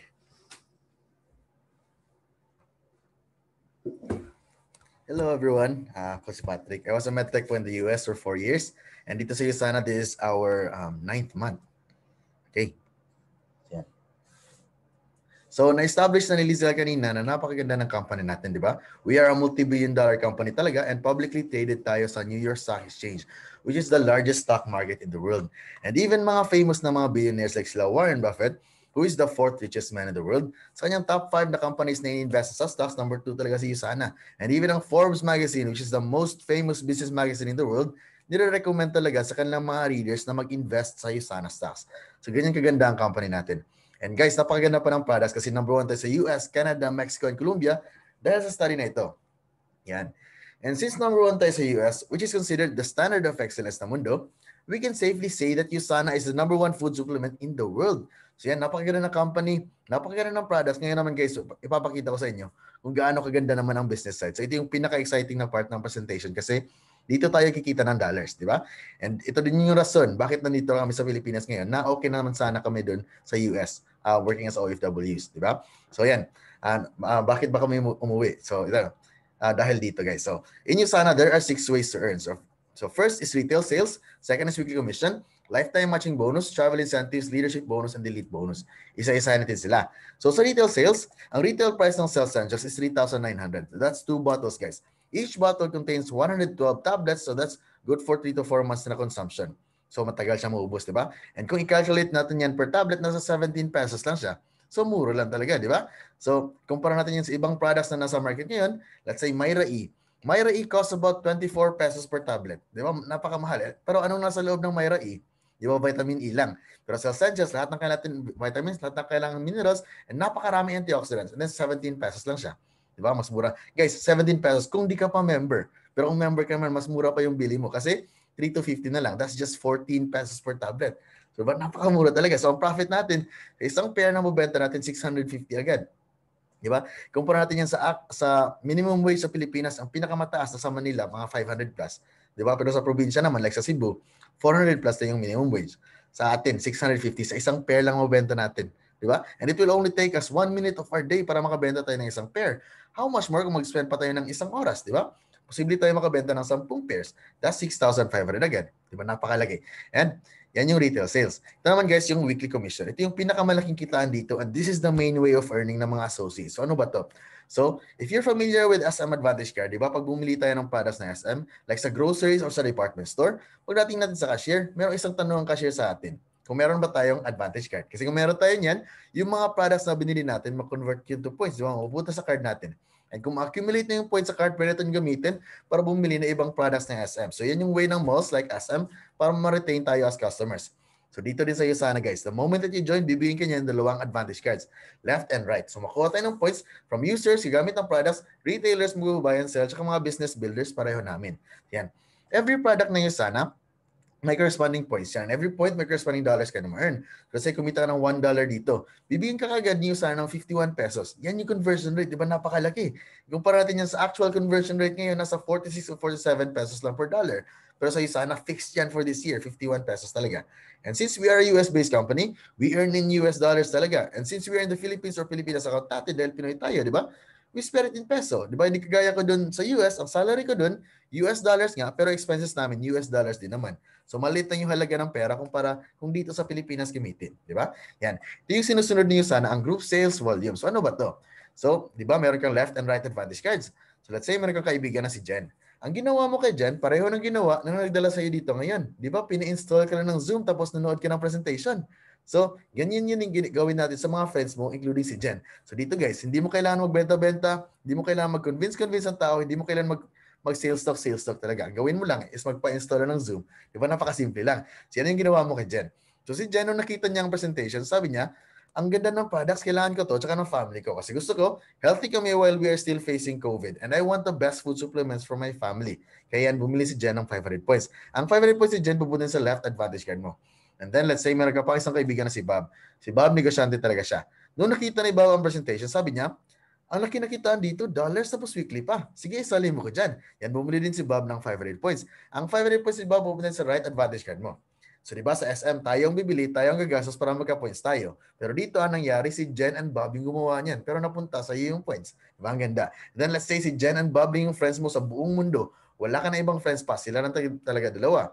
Hello everyone, ako si Patrick. I was a medtech po in the US for 4 years. And dito sa Usana, this is our 9th month. Okay. Yeah. So, na-establish na ni Liezel kanina na napakaganda ng company natin, di ba? We are a multi-billion-dollar company talaga and publicly traded tayo sa New York Stock Exchange, which is the largest stock market in the world. And even mga famous na mga billionaires like sila Warren Buffett, who is the fourth richest man in the world, sa kanyang top 5 na companies na i-invest sa stocks, number 2 talaga si Usana. And even ang Forbes magazine, which is the most famous business magazine in the world, nire-recommend talaga sa kanilang mga readers na mag-invest sa Usana stocks. So, ganyan kaganda ang company natin. And guys, napakaganda pa ng products kasi number 1 tayo sa US, Canada, Mexico, and Colombia dahil sa study na ito. Yan. And since number 1 tayo sa US, which is considered the standard of excellence na mundo, we can safely say that Usana is the number 1 food supplement in the world. So yan, napakaganda ng company, napakaganda ng products. Ngayon naman guys, ipapakita ko sa inyo kung gaano kaganda naman ang business side. So ito yung pinaka-exciting na part ng presentation kasi dito tayo kikita ng dollars, di ba? And ito din yung rason bakit nandito kami sa Pilipinas ngayon na okay naman sana kami doon sa US working as OFWs, di ba? So yan, bakit ba kami umuwi? So ito, dahil dito guys. So in Usana, there are 6 ways to earn. So first is retail sales, second is weekly commission, lifetime matching bonus, travel incentives, leadership bonus, and delete bonus. Isa-isa natin sila. So sa retail sales, ang retail price ng sales essentials is 3,900. That's 2 bottles guys. Each bottle contains 112 tablets, so that's good for 3 to 4 months na consumption. So matagal siya maubos, di ba? And kung i-calculate natin yan per tablet, nasa 17 pesos lang siya. So mura lang talaga, di ba? So kumpara natin yan sa ibang products na nasa market ngayon, let's say Myra E. Myra E costs about 24 pesos per tablet. Di ba? Napakamahal. Pero anong nasa loob ng Myra E? Di ba, vitamin E lang. Pero sa essentials, lahat ng kailangan vitamins, lahat ng kailangan minerals, and napakarami antioxidants. And then 17 pesos lang siya. Di ba? Mas mura. Guys, 17 pesos kung di ka pa member. Pero kung member ka naman, mas mura pa yung bili mo. Kasi 3 to 50 na lang. That's just 14 pesos per tablet. So, napakamura talaga. So, ang profit natin, isang pair na mabenta natin, 650 agad. Di ba? Kumpara natin yan sa minimum wage sa Pilipinas, ang pinakamataas na sa Manila, mga 500 plus. Di ba? Pero sa probinsya naman, like sa Cebu, 400 plus na yung minimum wage. Sa atin, 650. Sa isang pair lang mabenta natin. Di ba? And it will only take us 1 minute of our day para makabenta tayo ng isang pair. How much more kung mag-spend pa tayo ng isang oras, di ba? Posible tayo makabenta ng 10 pairs. That's 6,500 agad. Di ba? Napakalaki. And yan yung retail sales. Ito naman guys, yung weekly commission. Ito yung pinakamalaking kitaan dito and this is the main way of earning ng mga associates. So ano ba to? So if you're familiar with SM Advantage Card, di ba? Pag bumili tayo ng products na SM, like sa groceries or sa department store, pagdating natin sa cashier, merong isang tanong ang cashier sa atin. Kung meron ba tayong Advantage Card? Kasi kung meron tayo niyan, yung mga products na binili natin, mag-convert yun to points. Di ba? Mapupunta sa card natin. And kung ma-accumulate na yung points sa card, pwede natin gamitin para bumili na ibang products ng SM. So yan yung way ng malls like SM para ma-retain tayo as customers. So dito din sa Usana guys, the moment that you join, bibigyan ka niyan dalawang advantage cards, left and right. So makuha tayo ng points from users, gamit ng products, retailers, mag-buy and sell, tsaka mga business builders, pareho namin. Yan. Every product na Usana, may corresponding points yan. Every point may corresponding dollars ka na ma-earn. Kasi kumita ka ng $1 dito, bibigyan ka kagad niyo sana ng 51 pesos. Yan yung conversion rate, di ba? Napakalaki. Kumpara natin yan sa actual conversion rate ngayon, nasa 46 o 47 pesos lang per dollar. Pero sa Usana, fixed yan for this year, 51 pesos talaga. And since we are a US-based company, we earn in US dollars talaga. And since we are in the Philippines or Pilipinas account natin, dahil Pinoy tayo, di ba? We spend it in peso. Di ba? Hindi kagaya ko dun sa US, ang salary ko dun, US dollars nga, pero expenses namin, US dollars din naman. So maliit lang yung halaga ng pera kumpara kung dito sa Pilipinas gamitin. Di ba? Yan. Ito yung sinusunod niyo sana, ang group sales volume. So ano ba to? So, di ba, meron kang left and right advantage cards. So let's say meron kang kaibigan na si Jen. Ang ginawa mo kay Jen, pareho ng ginawa nang nagdala sa'yo dito ngayon. Di ba? Pina-install ka lang ng Zoom tapos nanood ka ng presentation. So, ganyan yun yung gawin natin sa mga friends mo, including si Jen. So dito guys, hindi mo kailangan magbenta-benta, hindi mo kailangan mag-convince ang tao, hindi mo kailangan mag-sales talk talaga. Ang gawin mo lang is magpa-install ng Zoom. Di ba? Napakasimple lang. So yan yung ginawa mo kay Jen. So si Jen, nung nakita niya ang presentation, sabi niya, ang ganda ng products, kailangan ko to, tsaka ng family ko. Kasi gusto ko, healthy kami while we are still facing COVID. And I want the best food supplements for my family. Kaya yan, bumili si Jen ng 500 points. Ang 500 points si Jen, pupunta sa left advantage card mo. And then, let's say, meron ka pa isang kaibigan na si Bob. Si Bob, negosyante talaga siya. Noong nakita ni Bob ang presentation, sabi niya, ang laki nakitaan dito, dollars tapos weekly pa. Sige, isali mo ko dyan. Yan, bumili din si Bob ng 500 points. Ang 500 points si Bob pupunta sa right advantage card mo. So, di ba sa SM, tayo ang bibili, tayo ang gagastos para magka-points tayo. Pero dito, ang nangyari, si Jen and Bob yung gumawa niyan. Pero napunta sa iyo yung points. Di ba? Ang ganda. Then, let's say si Jen and Bob yung friends mo sa buong mundo. Wala ka na ibang friends pa. Sila lang talaga dalawa.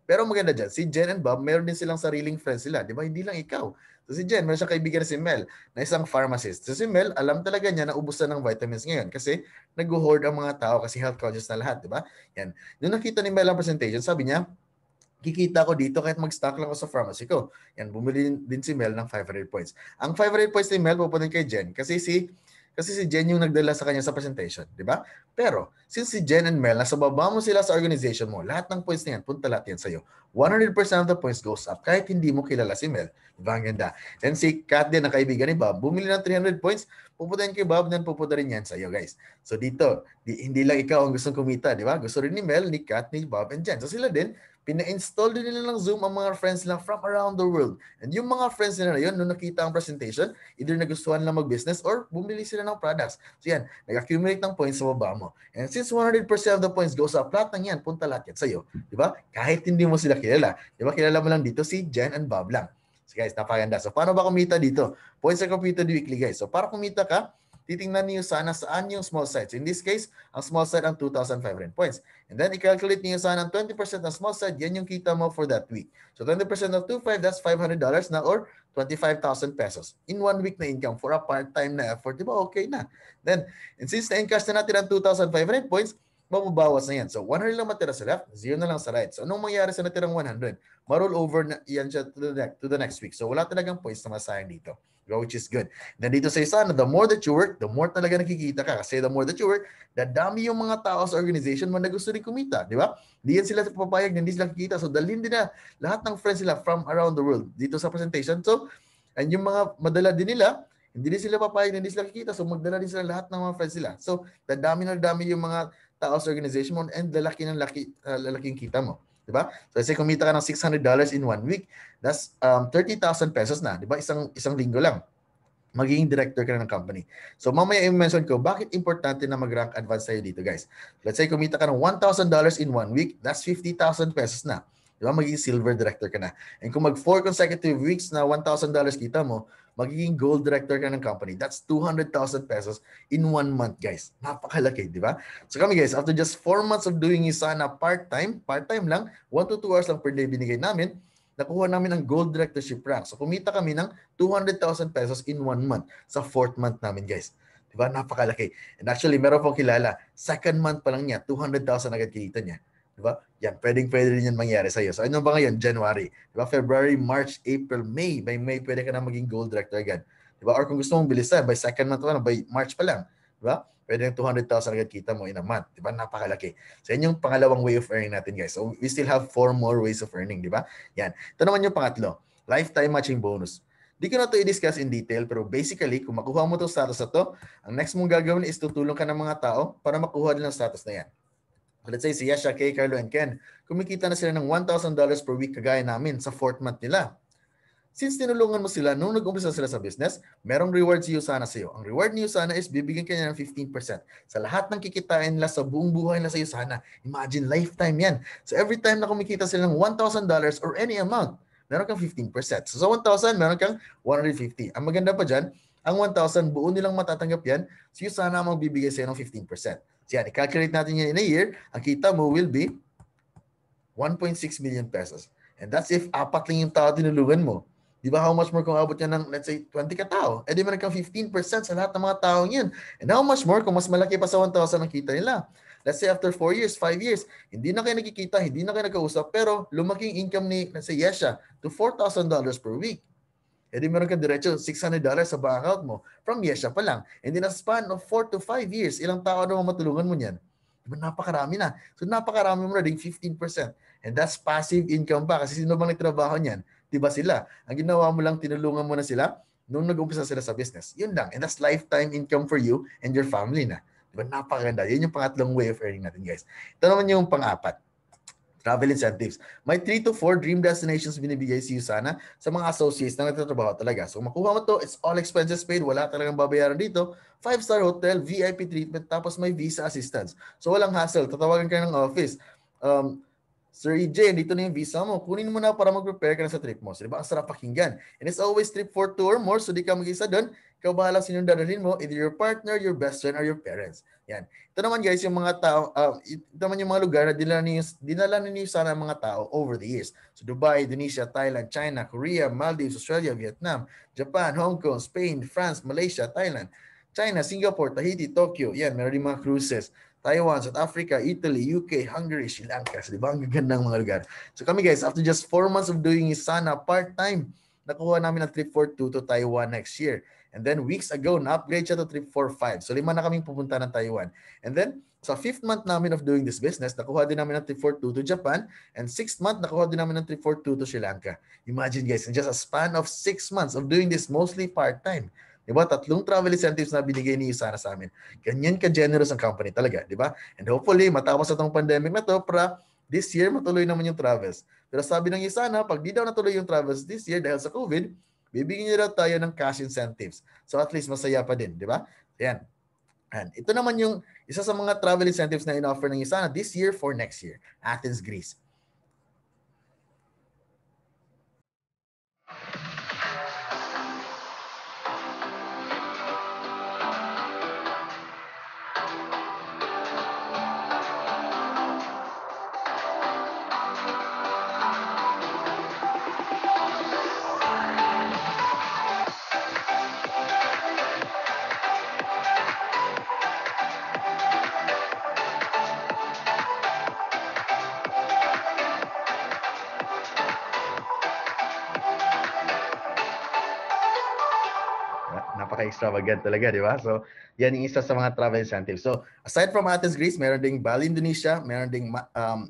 Pero maganda dyan, si Jen and Bob, meron din silang sariling friends sila. Di ba? Hindi lang ikaw. So si Jen, meron siyang kaibigan na si Mel, na isang pharmacist. So si Mel, alam talaga niya na ubusan ng vitamins ngayon kasi nag-hoard ang mga tao kasi health conscious na lahat, di ba? Yan. Nung nakita ni Mel ang presentation, sabi niya, kikita ko dito kahit mag-stock lang ako sa pharmacy ko. Yan, bumili din si Mel ng 500 points. Ang 500 points ni Mel pupunta kay Jen kasi si Jen yung nagdala sa kanya sa presentation, di ba? Pero, since si Jen and Mel, nasa baba mo sila sa organization mo, lahat ng points na yan, punta lahat yan sa'yo. 100% of the points goes up kahit hindi mo kilala si Mel. Diba? Ang ganda. Then si Kat din, ang kaibigan ni Bob, bumili ng 300 points, pupunta yan kay Bob, then pupunta rin yan sa'yo, guys. So dito, hindi lang ikaw ang gustong kumita, di ba? Gusto rin ni Mel, ni Kat, ni Bob, and Jen. So sila din, pina-install din nila ng Zoom ang mga friends nila from around the world. And yung mga friends nila na yun, nung nakita ang presentation, either nagustuhan lang mag-business or bumili sila ng products. So yan, nag-accumulate ng points sa baba mo. And since 100% of the points goes up, lahat ng yan, punta lahat yan sa'yo. Di ba? Kahit hindi mo sila kilala. Di ba? Kilala mo lang dito si Jen and Bob lang. So guys, napakaganda. So paano ba kumita dito? Points are computed weekly, guys. So para kumita ka, titingnan niyo sana saan yung small sites. In this case, ang small site ang 2,500 points. And then, i-calculate niyo sana ang 20% ng small site, yan yung kita mo for that week. So 20% of 2,500, that's $500 na or 25,000 pesos. In 1 week na income for a part-time na effort, di ba? Okay na. Then, and since na-encash na natin ang 2,500 points, mababawas na yan. So 100 lang matira sa left, 0 na lang sa right. So anong mangyari sa natirang 100? Ma-roll over na yan siya to the next week. So wala talagang points na masayang dito. Which is good. Then dito sa isa, the more that you work, the more talaga nakikita ka. Kasi the more that you work, dadami yung mga tao sa organization mo na gusto rin kumita. Di ba? Hindi yan sila papayag, hindi sila kikita. So dalhin din na lahat ng friends nila from around the world dito sa presentation. So, and yung mga madala din nila, hindi din sila papayag, hindi sila kikita. So magdala din sila lahat ng mga friends nila. So dadami yung mga tao sa organization mo and lalaking kita mo. Diba? So, let's say kumita ka ng $600 in 1 week, that's 30,000 pesos na. Diba? Isang linggo lang. Magiging director ka na ng company. So, mamaya i-mention ko, bakit importante na mag-rank advance tayo dito, guys? Let's say kumita ka ng $1,000 in 1 week, that's 50,000 pesos na. Diba? Magiging silver director ka na. And kung mag 4 consecutive weeks na $1,000 kita mo, magiging gold director ka ng company. That's 200,000 pesos in 1 month, guys. Napakalaki, di ba? So kami, guys, after just 4 months of doing Sana part-time lang, 1 to 2 hours lang per day binigay namin, nakuha namin ang gold directorship rank. So kumita kami ng 200,000 pesos in 1 month sa 4th month namin, guys. Di ba? Napakalaki. And actually, meron pong kilala, 2nd month pa lang niya, 200,000 agad kinita niya. Diba? Yan, pwede rin yan mangyari sa'yo. So, ano ba ngayon? January. Diba? February, March, April, May. By May, pwede ka na maging gold director agad. Diba? Or kung gusto mong bilisan, by 2nd month pa lang, by March pa lang. Diba? Pwede yung 200,000 agad kita mo in a month. Diba? Napakalaki. So, yan yung pangalawang way of earning natin, guys. So, we still have 4 more ways of earning. Diba? Yan. Ito naman yung pangatlo. Lifetime matching bonus. Di ko na ito i-discuss in detail, pero basically, kung makuha mo itong status na to, ang next mong gagawin is tutulong ka ng mga tao para makuha nila ang status na yan. Let's say si Yesha, Kay, Carlo, and Ken, kumikita na sila ng $1,000 per week kagaya namin sa 4th month nila. Since tinulungan mo sila nung nag-umpisa sila sa business, merong reward si Usana sa iyo. Ang reward ni Usana is bibigyan ka niya ng 15% sa lahat ng kikitain nila sa buong buhay nila sa Usana. Imagine, lifetime yan. So every time na kumikita sila ng $1,000 or any amount, meron kang 15%. So sa 1,000, meron kang 150. Ang maganda pa dyan, ang 1,000, buo nilang matatanggap yan, si Usana ang magbibigay sa'yo ng 15%. So yan, i-calculate natin yan in a year, ang kita mo will be 1.6 million pesos. And that's if 4 lang yung tao tinulungan mo. Di ba how much more kung abot yan ng, let's say, 20 ka tao? Eh di meron kang 15% sa lahat ng mga taong yun. And how much more kung mas malaki pa sa 1,000 ang kita nila? Let's say after 4 years, 5 years, hindi na kayo nagkikita, hindi na kayo nagkausap, pero lumaking income ni, let's say, Yesha to $4,000 per week. E di meron kang diretso $600 sa bank account mo from Yesha pa lang. And in a span of 4 to 5 years, ilang tao naman matulungan mo niyan? Diba, napakarami na. So napakarami mo na ding 15%. And that's passive income pa. Kasi sino bang nagtrabaho niyan? Diba sila? Ang ginawa mo lang, tinulungan mo na sila nung nag-umpisa sila sa business. Yun lang. And that's lifetime income for you and your family na. Diba, napakaganda. Yun yung pangatlong way of earning natin, guys. Ito naman yung pang-apat. Travel incentives. May 3 to 4 dream destinations binibigay si Usana sa mga associates na nagtatrabaho talaga. So makuha mo to, it's all expenses paid, wala talagang babayaran dito. 5-star hotel, VIP treatment, tapos may visa assistance. So walang hassle, tatawagan ka ng office. Sir EJ, dito na yung visa mo. Kunin mo na para mag-prepare ka na sa trip mo. So, di ba? Ang sarap pakinggan. And it's always trip for 2 or more. So, di ka mag-isa doon. Ikaw bahala sinong dadalhin mo. Either your partner, your best friend, or your parents. Yan. Ito naman guys, yung mga tao, ito naman yung mga lugar na dinala ninyo sana ng mga tao over the years. So, Dubai, Indonesia, Thailand, China, Korea, Maldives, Australia, Vietnam, Japan, Hong Kong, Spain, France, Malaysia, Thailand, China, Singapore, Tahiti, Tokyo. Yan, meron din mga cruises. Taiwan, South Africa, Italy, UK, Hungary, Sri Lanka. So, di ba? Ang gagandang mga lugar. So kami guys, after just 4 months of doing Isana part-time, nakuha namin ang trip 4-2 to Taiwan next year. And then weeks ago, na-upgrade siya to trip 4-5. So 5 na kaming pupunta ng Taiwan. And then, sa 5th month namin of doing this business, nakuha din namin ng trip 4-2 to Japan. And 6th month, nakuha din namin ng trip 4-2 to Sri Lanka. Imagine guys, in just a span of 6 months of doing this mostly part-time. Diba? 3 travel incentives na binigay ni Isana sa amin. Ganyan ka-generous ang company talaga, di ba? And hopefully, matapos itong pandemic na to, para this year, matuloy naman yung travels. Pero sabi ng Isana, pag di daw natuloy yung travels this year dahil sa COVID, bibigyan niya daw tayo ng cash incentives. So at least masaya pa din, di ba? Ayan. And ito naman yung isa sa mga travel incentives na in-offer ng Isana this year for next year. Athens, Greece. Napaka-extravagant talaga, di ba? So, yan yung isa sa mga travel incentives. So, aside from Athens, Greece, meron ding Bali, Indonesia, meron ding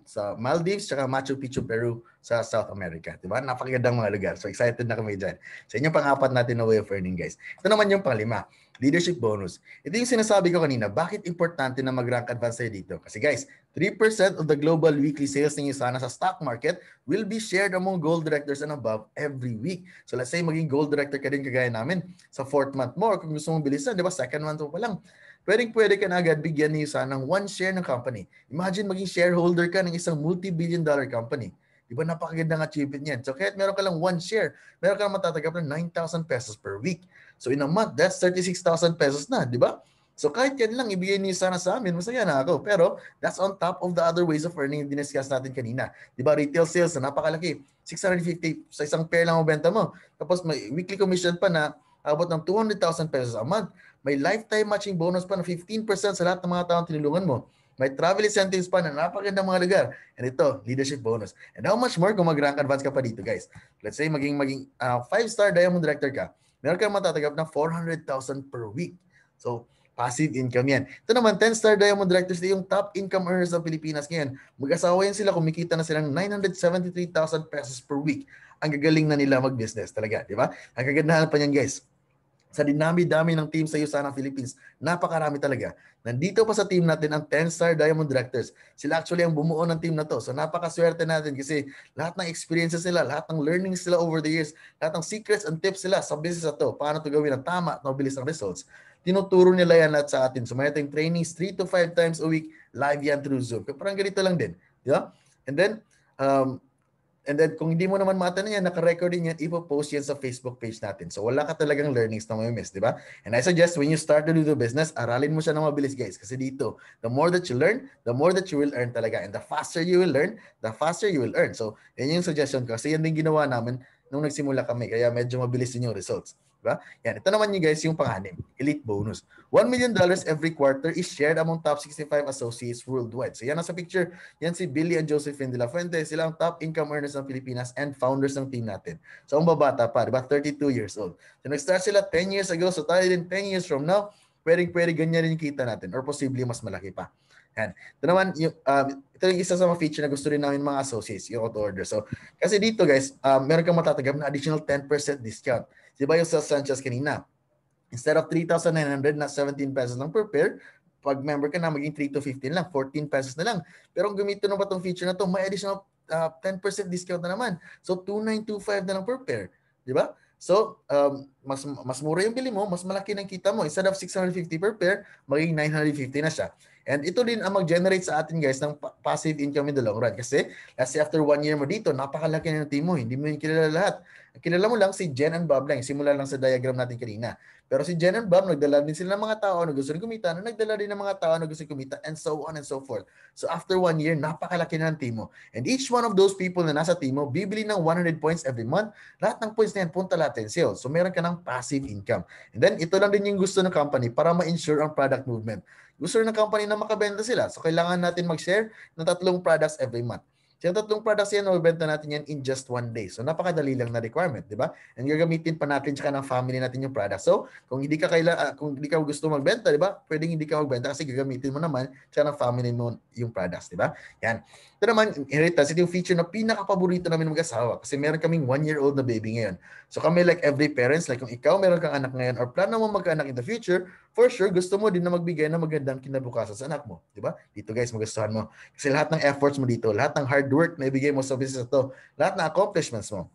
sa Maldives, tsaka Machu Picchu, Peru sa South America. Di ba? Napakagandang mga lugar. So, excited na kami dyan. Sa inyo pang-apat natin na way of earning, guys. Ito naman yung pang-5, leadership bonus. Ito yung sinasabi ko kanina, bakit importante na mag-rank advance tayo dito? Kasi guys, 3% of the global weekly sales ng Isana sa stock market will be shared among gold directors and above every week. So let's say maging gold director ka din kagaya namin sa 4th month mo, or kung gusto mong bilisan, di ba, 2nd month mo pa lang, pwede ka na agad bigyan ni Isana ng 1 share ng company. Imagine maging shareholder ka ng isang multi-billion dollar company. Di ba, napakagandang achievement yan. So kahit meron ka lang 1 share, meron ka lang matatanggap ng 9,000 pesos per week. So in a month, that's 36,000 pesos na, di ba? So kahit yan lang ibigay niyo sana sa amin, masaya na ako. Pero that's on top of the other ways of earning yung diniscuss natin kanina. Di ba, retail sales na napakalaki. 650 sa isang pair lang ang benta mo. Tapos may weekly commission pa na abot ng 200,000 pesos a month. May lifetime matching bonus pa na 15% sa lahat ng mga taong tinulungan mo. May travel incentives pa na napakagandang mga lugar. And ito, leadership bonus. And how much more kung mag-rank advance ka pa dito, guys? Let's say maging 5-star diamond director ka, meron kang matatanggap na 400,000 per week. So, passive income yan. Ito naman, 10-star diamond directors, yung top income earners ng Pilipinas ngayon. Mag-asawa yan sila, kumikita na silang 973,000 pesos per week. Ang gagaling na nila mag-business talaga, di ba? Ang kagandahan pa niyan, guys. Sa dinami-dami ng team sa Isana Philippines, napakarami talaga. Nandito pa sa team natin ang 10-star Diamond Directors. Sila actually ang bumuo ng team na to. So napakaswerte natin kasi lahat ng experiences nila, lahat ng learnings nila over the years, lahat ng secrets and tips nila sa business na to, paano to gawin ng tama at mabilis ang results, tinuturo nila yan lahat sa atin. So may ating trainings 3 to 5 times a week, live yan through Zoom. Parang ganito lang din. Di ba? And then, kung hindi mo naman matanong yan, naka-record din yan, ipo-post yan sa Facebook page natin. So, wala ka talagang learnings na may miss, di ba? And I suggest when you start to do the business, aralin mo siya ng mabilis, guys. Kasi dito, the more that you learn, the more that you will earn talaga. And the faster you will learn, the faster you will earn. So, yan yung suggestion ko. Kasi yan din ginawa namin nung nagsimula kami. Kaya medyo mabilis din yung results. Diba? Yan, ito naman yung guys, yung pang-6, elite bonus. $1 million every quarter is shared among top 65 associates worldwide. So yan nasa picture, yan si Billy and Josephine de la Fuente. Sila ang top income earners ng Pilipinas and founders ng team natin. So ang babata pa, diba? 32 years old. So nag-start sila 10 years ago. So tayo din 10 years from now, pwede ganyan rin yung kita natin or possibly mas malaki pa. Yan. Ito naman, ito yung isa sa mga feature na gusto rin namin mga associates, yung auto-order. So kasi dito guys, meron kang matatanggap na additional 10% discount. Diba yung sa Sanchez kanina? Instead of 3,900 na 17 pesos lang per pair, pag member ka na, maging 3 to 15 lang, 14 pesos na lang. Pero kung gamitin mo pa itong feature na to, may additional 10% discount na naman. So, 2,925 na lang per pair. Diba? So, mas mura yung bili mo, mas malaki ng kita mo. Instead of 650 per pair, maging 950 na siya. And ito din ang mag-generate sa atin guys ng passive income in the long run. Kasi let's say after 1 year mo dito, napakalaki na ng team mo. Hindi mo yung kilala lahat. Kilala mo lang si Jen and Bob lang. Simula lang sa diagram natin kanina. Pero si Jen and Bob, nagdala din sila ng mga tao na gusto rin kumita, na nagdala din ng mga tao na gusto rin kumita, and so on and so forth. So after 1 year, napakalaki na ng team mo. And each one of those people na nasa team mo, bibili ng 100 points every month. Lahat ng points na yan, punta lahat in sales. So meron ka ng passive income. And then, ito lang din yung gusto ng company para ma-ensure ang product movement. Gusto rin ng company na makabenta sila. So kailangan natin mag-share ng 3 products every month. So yung 3 products yan, mabibenta natin yan in just 1 day. So napakadali lang na requirement, di ba? And gagamitin pa natin tsaka ng family natin yung product. So kung hindi ka gusto magbenta, di ba? Pwedeng hindi ka magbenta kasi gagamitin mo naman tsaka ng family mo yung products, di ba? Yan. Ito naman, inheritance, ito yung feature na pinaka-paborito namin mag-asawa kasi meron kaming 1-year-old na baby ngayon. So kami like every parents, like kung ikaw meron kang anak ngayon or plano mo magkaanak in the future, for sure, gusto mo din na magbigay ng magandang kinabukasan sa anak mo. Di ba? Dito guys, magustuhan mo. Kasi lahat ng efforts mo dito, lahat ng hard work na ibigay mo sa business ito, lahat ng accomplishments mo,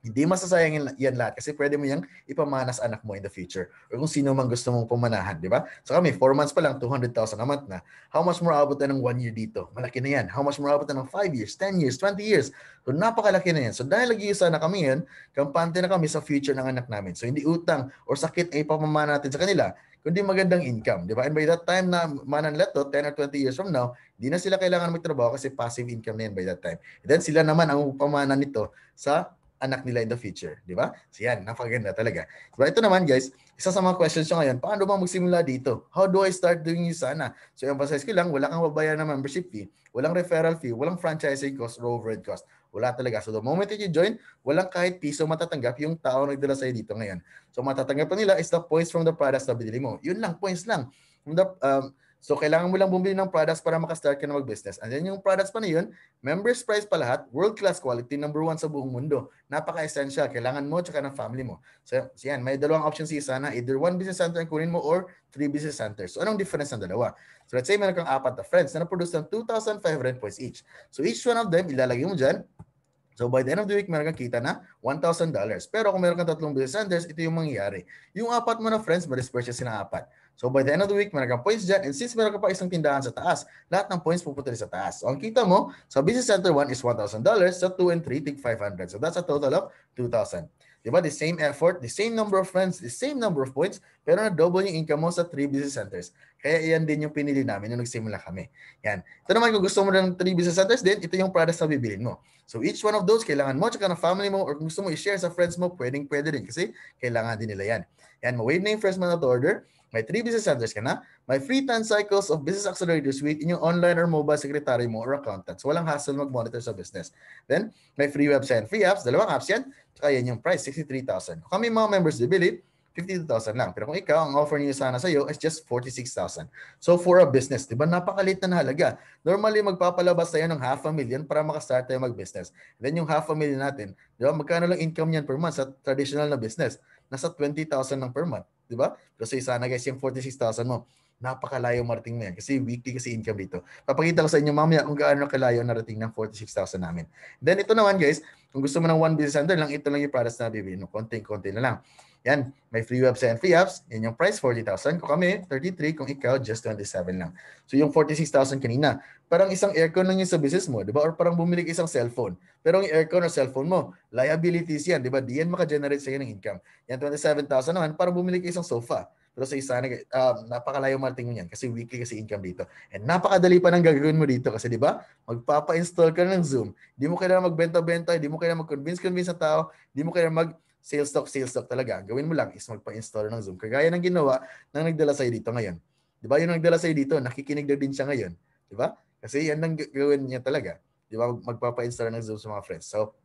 hindi masasayang yan lahat kasi pwede mo yung ipamana sa anak mo in the future or kung sino man gusto mong pamanahan, di ba? So kami, 4 months pa lang, 200,000 a month na. How much more abot na ng 1 year dito? Malaki na yan. How much more abot na ng 5 years, 10 years, 20 years? So napakalaki na yan. So dahil nag-iisa na kami yan, kampante na kami sa future ng anak namin. So hindi utang or sakit ay ipapamana natin sa kanila, kundi magandang income, di ba? And by that time na mananlet to, 10 or 20 years from now, hindi na sila kailangan magtrabaho kasi passive income na yan by that time. And then sila naman ang pamana nito sa anak nila in the future, di ba? So yan, napakaganda talaga. Diba? Ito naman guys, isa sa mga questions nyo ngayon, paano ba magsimula dito? How do I start doing Usana? So emphasize ko lang, wala kang babayaran na membership fee, walang referral fee, walang franchising cost or overhead cost. Wala talaga. So the moment that you join, walang kahit piso matatanggap yung tao na nagdala sa'yo dito ngayon. So matatanggap pa nila is the points from the products na binili mo. Yun lang, points lang. So kailangan mo lang bumili ng products para makastart ka na mag-business. And then yung products pa na yun, members price pa lahat, world-class quality, number 1 sa buong mundo. Napaka-essential. Kailangan mo tsaka ng family mo. So yan, may dalawang options si Usana. Either 1 business center ang kunin mo or 3 business centers. So anong difference ng dalawa? So let's say meron kang 4 na friends na na-produce ng 2,500 points each. So each one of them, ilalagay mo dyan. So by the end of the week, meron kang kita na $1,000. Pero kung meron kang 3 business centers, ito yung mangyayari. Yung 4 mo na friends, ma-disperse sila 4. So by the end of the week, meron kang points dyan. And since meron ka pa isang tindahan sa taas, lahat ng points pupunta rin sa taas. So ang kita mo, sa business center 1 is $1,000. Sa 2 and 3, tig 500. So that's a total of 2,000. Diba? The same effort, the same number of friends, the same number of points, pero na-double yung income mo sa 3 business centers. Kaya iyan din yung pinili namin nung nagsimula kami. Yan. Ito naman, kung gusto mo ng 3 business centers din, ito yung products na bibilin mo. So each one of those, kailangan mo, tsaka ng family mo, or kung gusto mo i-share sa friends mo, pwede rin kasi kailangan din nila yan. Yan, ma-wave na yung first month order. May 3 business centers ka na. May free 10 cycles of business accelerators with inyong online or mobile secretary mo or accountant. So walang hassle mag-monitor sa business. Then, may free website and free apps. 2 apps yan. Tsaka yan yung price, 63,000. Kung kami mga members bibili, 52,000 lang. Pero kung ikaw, ang offer niyo sana sa'yo is just 46,000. So for a business, di ba? Napakalit na halaga. Normally, magpapalabas tayo ng 500,000 para makastart tayo mag-business. Then yung 500,000 natin, di ba? Magkano lang income niyan per month sa traditional na business? Nasa 20,000 lang per month. Di ba? Kasi sana guys, yung 46,000 mo, napakalayo marating mo yan. Kasi weekly kasi income dito. Papakita ko sa inyo mamaya kung gaano kalayo narating ng 46,000 namin. Then ito naman guys, kung gusto mo ng 1 business center lang, ito lang yung products na bibili. No, konting-konti na lang. Yan, may free website and free apps. Yan yung price, 40,000. Kung kami, 33. Kung ikaw, just 27 lang. So yung 46,000 kanina, parang isang aircon lang yun sa business mo, di ba? Or parang bumili ka isang cellphone. Pero ang aircon or cellphone mo, liabilities yan, di ba? Di yan maka-generate sa'yo ng income. Yan, 27,000 naman, parang bumili ka isang sofa. Pero sa isa, napakalayo marting mo yan kasi weekly kasi income dito. And napakadali pa ng gagawin mo dito kasi di ba? Magpapa-install ka ng Zoom. Di mo kailangan magbenta-benta, di mo kailangan mag-convince ng tao, di mo kailangan sales talk talaga. Gawin mo lang is magpa-install ng Zoom. Kagaya ng ginawa ng nagdala sa'yo dito ngayon. Di ba? Yung nagdala sa'yo dito, nakikinig na din siya ngayon. Di ba? Kasi yan ang gawin niya talaga. Di ba? Magpapa-install ng Zoom sa mga friends. So,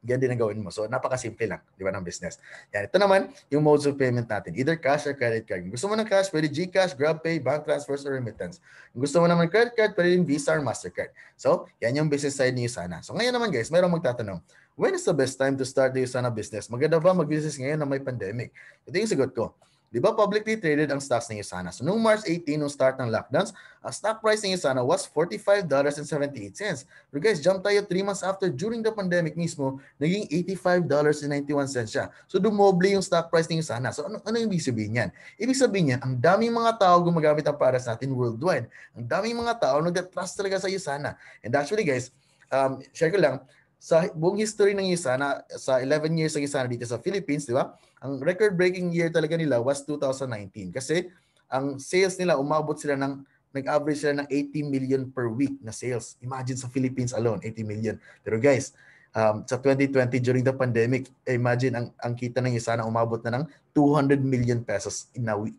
yan din ang gawin mo. So, napakasimple lang, di ba, ng business. Yan. Ito naman, yung modes of payment natin. Either cash or credit card. Kung gusto mo ng cash, pwede GCash, GrabPay, bank transfers, or remittance. Kung gusto mo naman credit card, pwede rin Visa or Mastercard. So, yan yung business side ni Usana. So, ngayon naman guys, mayroong magtatanong, when is the best time to start the Usana business? Maganda ba mag-business ngayon na may pandemic? Ito yung sagot ko. Di ba publicly traded ang stocks ng USANA? So noong March 18, nung start ng lockdowns, ang stock price ng USANA was $45.78. Pero guys, jump tayo 3 months after during the pandemic mismo, naging $85.91 siya. So dumoble yung stock price ng USANA. So ano yung ibig sabihin yan? Ibig sabihin yan, ang daming mga tao gumagamit ng products natin worldwide. Ang daming mga tao nag-trust talaga sa USANA. And actually guys, share ko lang, sa buong history ng USANA, sa 11 years ng USANA dito sa Philippines, di ba? Ang record-breaking year talaga nila was 2019 kasi ang sales nila, nag-average sila ng 80 million per week na sales. Imagine sa Philippines alone, 80 million. Pero guys, sa 2020 during the pandemic, imagine ang kita ng USANA umabot na ng 200 million pesos in a week.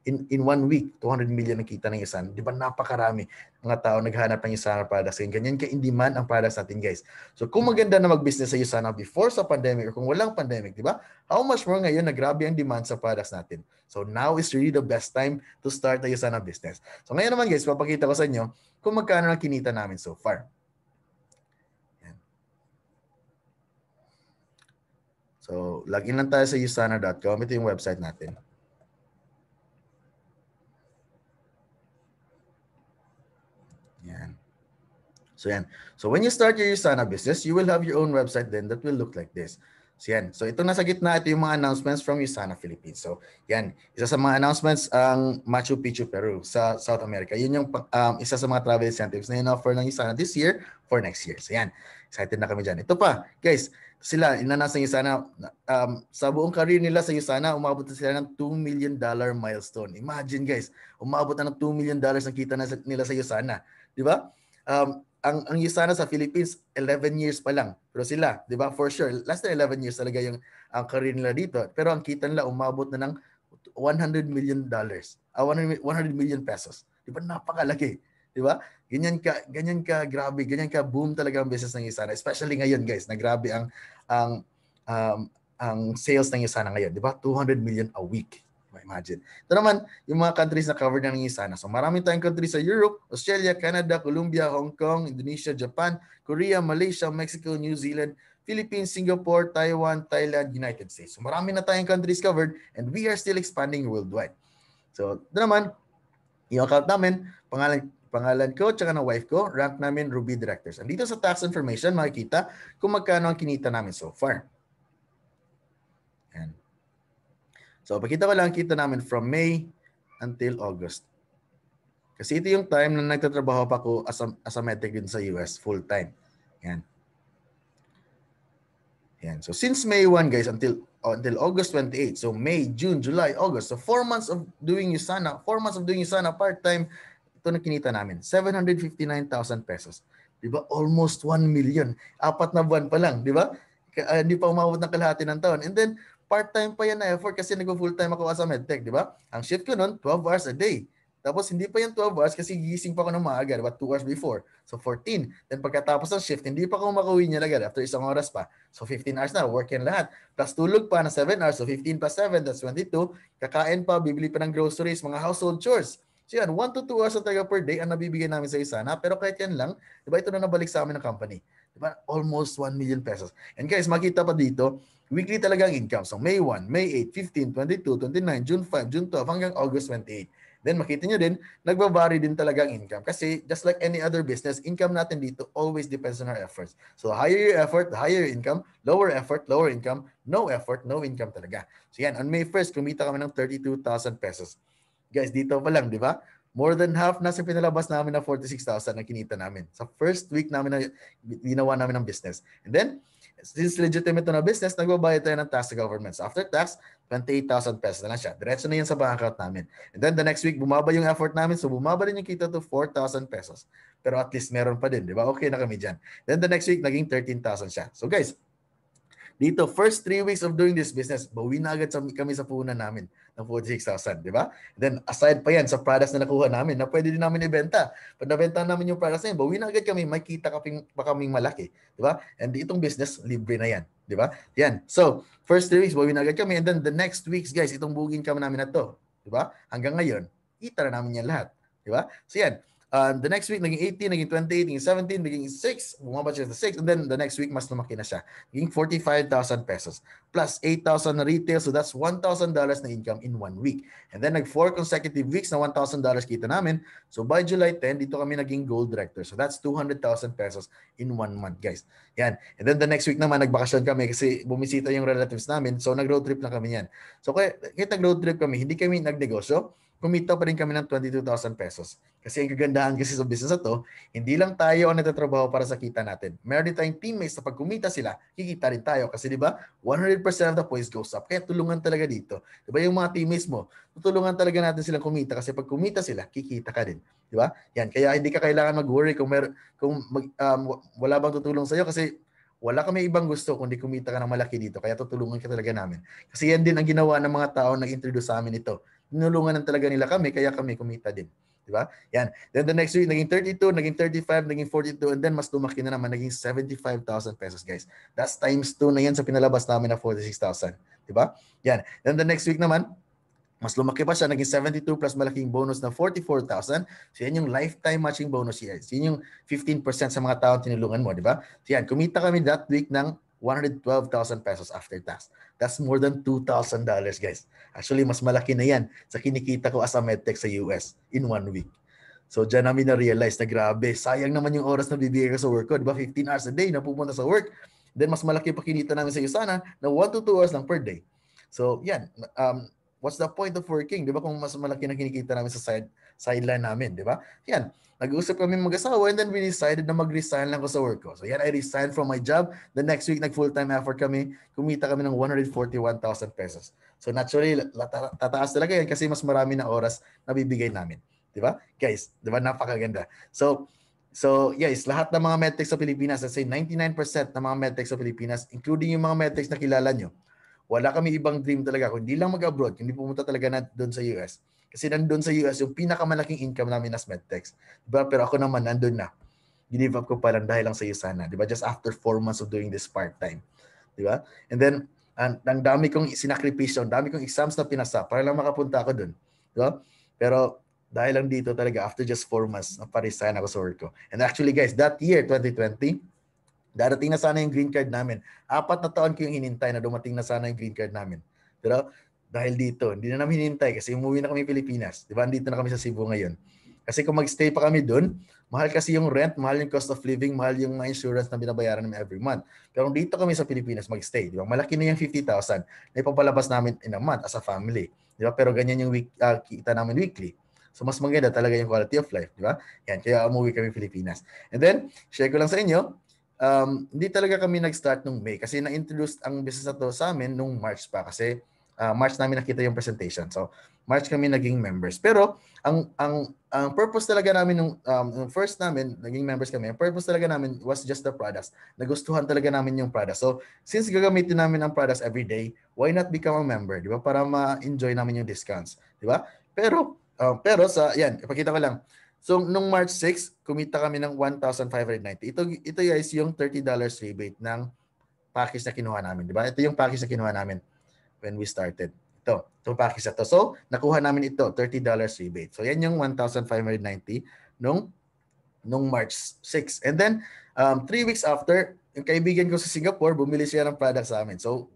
In 1 week, 200 million ang kita ng USANA. Di ba napakarami mga tao naghanap ng USANA products. Ganyan ka-in-demand ang products natin, guys. So kung maganda na mag-business sa USANA before sa pandemic or kung walang pandemic, di ba? How much more ngayon na grabe ang demand sa products natin. So now is really the best time to start a USANA business. So ngayon naman, guys, papakita ko sa inyo kung magkano ang kinita namin so far. Yan. So login lang tayo sa usana.com. Ito yung website natin. Yan. So yan. So when you start your USANA business, you will have your own website then that will look like this. So yan. So ito nasa gitna, ito yung mga announcements from USANA Philippines. So yan. Isa sa mga announcements ang Machu Picchu, Peru sa South America. Yun yung isa sa mga travel incentives na in-offer ng USANA this year for next year. So yan. Excited na kami dyan. Ito pa, guys. Sila, inanas ng USANA, sa buong career nila sa USANA, umabot na sila ng $2 million milestone. Imagine guys, umabot na ng $2 million ang kita nila sa USANA. Di ba? Ang USANA sa Philippines, 11 years pa lang. Pero sila, di ba? For sure, last na 11 years talaga yung ang career nila dito. Pero ang kita nila, umabot na ng $100 million. 100 million pesos. Di ba? Napakalaki. Di ba? Ganyan ka grabe, ganyan ka boom talaga ang business ng USANA. Especially ngayon, guys, na grabe ang sales ng USANA ngayon, di ba? 200 million a week. Imagine. Ito naman, yung mga countries na covered ng USANA. So marami tayong countries sa Europe, Australia, Canada, Colombia, Hong Kong, Indonesia, Japan, Korea, Malaysia, Mexico, New Zealand, Philippines, Singapore, Taiwan, Thailand, United States. So marami na tayong countries covered and we are still expanding worldwide. So ito naman, yung account namin, pangalan ko, tsaka ng wife ko, rank namin Ruby Directors. And dito sa tax information, makikita kung magkano ang kinita namin so far. Yan. So, pakita ko lang kita namin from May until August. Kasi ito yung time na nagtatrabaho pa ko as a medic din sa US, full time. Yan. Yan. So, since May 1, guys, until August 28. So, May, June, July, August. So, 4 months of doing USANA, part-time, ito na kinita namin, 759,000 pesos. Di ba? Almost 1 million. 4 na buwan pa lang, di ba? Hindi pa umabot ng kalahati ng taon. And then, part-time pa yan na effort kasi nag-full-time ako as a medtech, di ba? Ang shift ko nun, 12 hours a day. Tapos, hindi pa yung 12 hours kasi gising pa ako ng maaga, di ba? 2 hours before. So, 14. Then, pagkatapos ng shift, hindi pa ako makauwi niya agad after 1 oras pa. So, 15 hours na, work yan lahat. Plus, tulog pa na 7 hours. So, 15 plus 7, that's 22. Kakain pa, bibili pa ng groceries, mga household chores. So yan, 1 to 2 hours na talaga per day ang nabibigay namin sa USANA. Pero kahit yan lang, di ba ito na nabalik sa amin ng company. Di ba? Almost 1 million pesos. And guys, makita pa dito, weekly talaga ang income. So May 1, May 8, 15, 22, 29, June 5, June 12, hanggang August 28. Then makita nyo din, nagbabari din talaga ang income. Kasi just like any other business, income natin dito always depends on our efforts. So higher your effort, higher your income, lower effort, lower income, no effort, no income talaga. So yan, on May 1st, kumita kami ng 32,000 pesos. Guys, dito pa lang, di ba? More than half na sa pinalabas namin na 46,000 na kinita namin. Sa first week namin na ginawa namin ng business. And then, since legitimate na business, nagbabayad tayo ng tax sa government. So after tax, 28,000 pesos na lang siya. Diretso na yan sa bank account namin. And then the next week, bumaba yung effort namin. So bumaba rin yung kita to 4,000 pesos. Pero at least meron pa din, di ba? Okay na kami dyan. Then the next week, naging 13,000 siya. So guys, dito, first 3 weeks of doing this business, bawi na agad kami sa puhunan namin ng 46,000, di ba? Then, aside pa yan sa products na nakuha namin, na pwede din namin ibenta. Pag nabenta namin yung products na yun, bawi na agad kami, may kita pa kaming malaki, di ba? And itong business, libre na yan, di ba? Yan. So, first 3 weeks, bawi na agad kami. And then, the next weeks, guys, itong booking kami namin na to, di ba? Hanggang ngayon, kita na namin yan lahat, di ba? So, yan. The next week, naging 18, naging 28, naging 17, naging 6, bumaba siya sa 6, and then the next week, mas lumaki na siya. Naging 45,000 pesos. Plus 8,000 na retail, so that's $1,000 na income in 1 week. And then nag 4 consecutive weeks na $1,000 kita namin. So by July 10, dito kami naging gold director. So that's 200,000 pesos in 1 month, guys. Yan. And then the next week naman, nagbakasyon kami kasi bumisita yung relatives namin. So nag-road trip lang kami yan. So kahit nag-road trip kami, hindi kami nagnegosyo, kumita pa rin kami ng 22,000 pesos. Kasi ang kagandahan kasi sa business na to, hindi lang tayo ang nagtatrabaho para sa kita natin. Meron din tayong teammates na pag kumita sila, kikita rin tayo. Kasi di ba, 100% of the points goes up. Kaya tulungan talaga dito. Di ba yung mga teammates mo, tutulungan talaga natin silang kumita kasi pag kumita sila, kikita ka din. Di ba? Yan. Kaya hindi ka kailangan mag-worry kung wala bang tutulong sa'yo kasi wala kami ibang gusto kundi kumita ka ng malaki dito. Kaya tutulungan ka talaga namin. Kasi yan din ang ginawa ng mga tao na nag-introduce sa amin ito. Tinulungan ng talaga nila kami, kaya kami kumita din. Di ba? Yan. Then the next week, naging 32, naging 35, naging 42, and then mas lumaki na naman, naging 75,000 pesos, guys. That's times 2 na yan sa pinalabas namin na 46,000. Di ba? Yan. Then the next week naman, mas lumaki pa siya, naging 72 plus malaking bonus na 44,000. So yan yung lifetime matching bonus here. So yun yung 15% sa mga taong tinulungan mo, di ba? So yan, kumita kami that week ng 112,000 pesos after tax. That's more than $2,000, guys. Actually, mas malaki na yan sa kinikita ko as a medtech sa US in 1 week. So, dyan namin na-realize na grabe, sayang naman yung oras na bibigay ko sa work ko. Diba? 15 hours a day na pupunta sa work. Then, mas malaki pa kinita namin sa USANA na 1 to 2 hours lang per day. So, yan. What's the point of working? Diba? Kung mas malaki na kinikita namin sa sideline namin. Diba? Yan. Nag-usap kami mag-asawa and then we decided na mag-resign lang ko sa work ko. So yan, I resigned from my job. The next week, nag-full-time effort kami. Kumita kami ng 141,000 pesos. So naturally, tataas talaga yan kasi mas marami na oras na bibigay namin. Diba? Guys, diba? Napakaganda. So guys, lahat ng mga medtech sa Pilipinas, let's say 99% ng mga medtech sa Pilipinas, including yung mga medtech na kilala nyo, wala kami ibang dream talaga. Kung hindi lang mag-abroad, hindi pumunta talaga na doon sa US. Kasi nandun sa US, yung pinakamalaking income namin as medtechs. Diba? Pero ako naman, nandun na. Give up ko pa lang dahil lang sa USANA. Diba? Just after 4 months of doing this part-time. Diba? And then, ang dami kong sinakripisyo, ang dami kong exams na pinasa para lang makapunta ako dun. Diba? Pero dahil lang dito talaga, after just 4 months, naparesign ako sa work ko. And actually guys, that year, 2020, darating na sana yung green card namin. 4 na taon ko yung hinintay na dumating na sana yung green card namin. Pero dahil dito, hindi na namin hinintay kasi umuwi na kami Pilipinas. Di ba? Dito na kami sa Cebu ngayon. Kasi kung mag-stay pa kami doon, mahal kasi yung rent, mahal yung cost of living, mahal yung insurance na binabayaran namin every month. Pero kung dito kami sa Pilipinas mag-stay, di ba? Malaki na yung 50,000 na ipapalabas namin in a month as a family. Di ba? Pero ganyan yung kita namin weekly. So mas maganda talaga yung quality of life. Di ba? Yan, kaya umuwi kami Pilipinas. And then, share ko lang sa inyo, hindi talaga kami nag-start nung May kasi na-introduce ang business na to sa amin nung March pa kasi March namin nakita yung presentation. So, March kami naging members. Pero, ang purpose talaga namin nung first namin, naging members kami, ang purpose talaga namin was just the products. Nagustuhan talaga namin yung products. So, since gagamitin namin ang products every day, why not become a member? Di ba? Para ma-enjoy namin yung discounts. Di ba? Pero yan, ipakita ko lang. So, nung March 6, kumita kami ng 1,590. Ito guys, yung $30 rebate ng package na kinuha namin. Di ba? Ito yung package na kinuha namin when we started. Itong package na to. So, nakuha namin ito, $30 rebate. So, yan yung 1,590 nung March 6. And then, 3 weeks after, yung kaibigan ko sa Singapore, bumili siya ng product sa amin. So,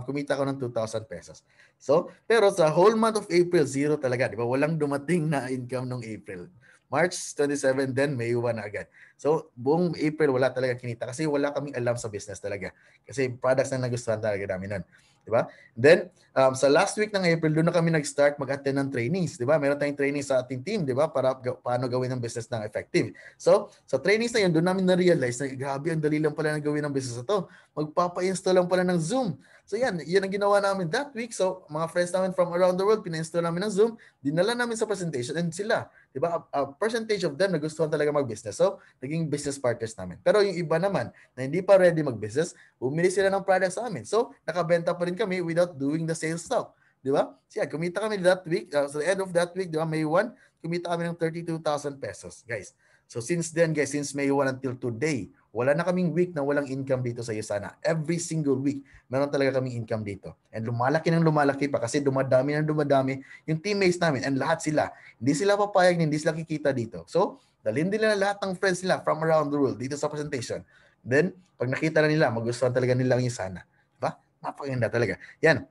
kumita ko ng 2,000 pesos. So, pero sa whole month of April, zero talaga. Di ba? Walang dumating na income nung April. March 27, then May 1 na agad. So, buong April, wala talaga kinita kasi wala kaming alam sa business talaga. Kasi products na nagustuhan talaga namin nun. Diba? Then, sa last week ng April, doon na kami nag-start mag-attend ng trainings. Diba? Meron tayong trainings sa ating team, diba? Para paano gawin ang business ng effective. So, sa trainings na yun, doon namin na-realize na grabe, ang dali lang pala na gawin ang business na to. Magpapa-install lang pala ng Zoom. So yan ang ginawa namin that week. So, mga friends namin from around the world, pina-install namin ng Zoom, dinala namin sa presentation, and sila, diba? A percentage of them nagustuhan talaga mag-business. So, naging business partners namin. Pero yung iba naman, na hindi pa ready mag-business, bumili sila ng products sa amin. So, nakabenta pa rin kami without doing the sales stuff. Di ba? So, yeah, kumita kami that week. So, the end of that week, di ba, May 1, kumita kami ng 32,000 pesos, guys. So, since then, guys, since May 1 until today, Wala na kaming week na walang income dito sa Usana. Every single week, meron talaga kaming income dito. And lumalaki ng lumalaki pa kasi dumadami ng dumadami yung teammates namin and lahat sila. Hindi sila papayag, hindi sila kikita dito. So, dalhin nila lahat ng friends nila from around the world dito sa presentation. Then, pag nakita na nila, magustuhan talaga nila yung Usana. Diba? Napakaganda talaga. Yan.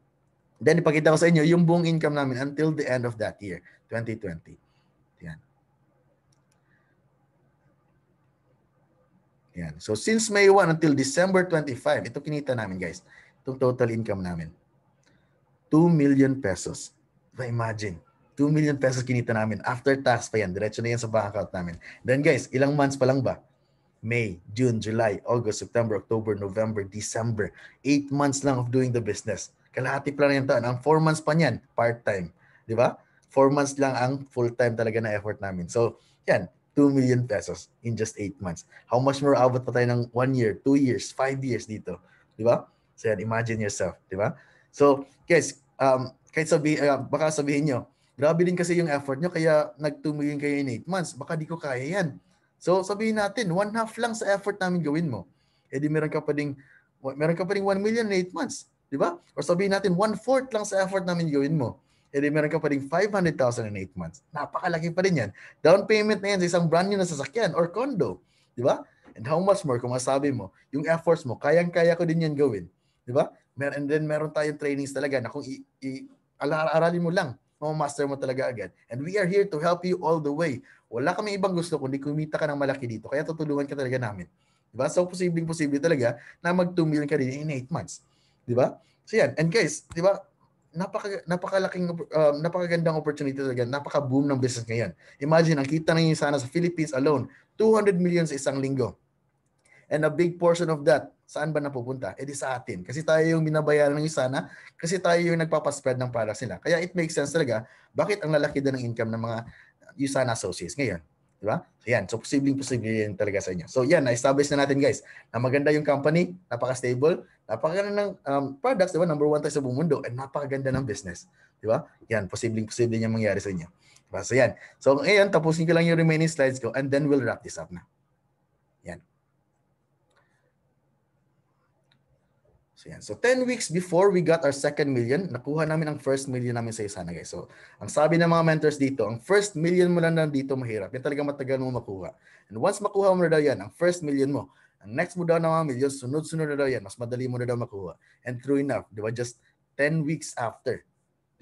Then, ipakita ko sa inyo yung buong income namin until the end of that year, 2020. Yan. Yan. So, since May 1 until December 25, ito kinita namin, guys. Itong total income namin. 2 million pesos. Imagine. 2 million pesos kinita namin. After tax pa yan. Diretso na yan sa bank account namin. Then, guys, ilang months pa lang ba? May, June, July, August, September, October, November, December. 8 months lang of doing the business. Kalahati pa lang yung taon. Ang 4 months pa niyan, part-time. Di ba? 4 months lang ang full-time talaga na effort namin. So, yan. 2 million pesos in just 8 months. How much more abot pa tayo ng 1 year, 2 years, 5 years dito? Di ba? So, yan. Imagine yourself. Di ba? So, guys, kahit baka sabihin nyo, grabe din kasi yung effort nyo, kaya nag-2 million kayo in 8 months. Baka di ko kaya yan. So, sabihin natin, 1/2 lang sa effort namin gawin mo. Eh di meron ka pa ding 1 million in 8 months. Di ba? Or sabihin natin, 1/4 lang sa effort namin gawin mo. Eh di meron ka pa ding 500,000 in 8 months. Napakalaki pa rin yan. Down payment na yan sa isang brand new na sasakyan or condo. Di ba? And how much more kung masabi mo, yung efforts mo, kayang-kaya ko din yan gawin. Di ba? And then meron tayong trainings talaga na kung aralin mo lang, master mo talaga agad. And we are here to help you all the way. Wala kami ibang gusto kundi kumita ka ng malaki dito. Kaya tutulungan ka talaga namin. Diba? So, posibleng-posible talaga na mag-2 million ka din in 8 months. Diba? So, yan. And guys, diba? Napakagandang opportunity talaga. Napaka-boom ng business ngayon. Imagine, ang kita ninyo sana sa Philippines alone, 200 million sa isang linggo. And a big portion of that, saan ba napupunta? Eh di sa atin. Kasi tayo yung binabayaran ng Usana, kasi tayo yung nagpapaspread ng products nila. Kaya it makes sense talaga, bakit ang lalaki din ng income ng mga Usana associates ngayon. Di ba? So yan, so posibleng yan talaga sa inyo. So yan, na-establish na natin guys, na maganda yung company, napaka-stable, napakaganda ng products, di ba? Number 1 tayo sa buong mundo, and napakaganda ng business. Di ba? Yan, posibleng yung mangyari sa inyo. Diba? So yan. So ngayon, tapusin ko lang yung remaining slides ko, and then we'll wrap this up na. Yan. So 10 weeks before we got our second million, nakuha namin ang first million namin sa Usana guys. So ang sabi ng mga mentors dito, ang first million mo lang dito mahirap. Yan talaga matagal mo makuha. And once makuha mo na daw yan, ang first million mo, ang next mo daw na mga million, sunod-sunod na daw yan, mas madali mo na daw makuha. And true enough, di ba, just 10 weeks after,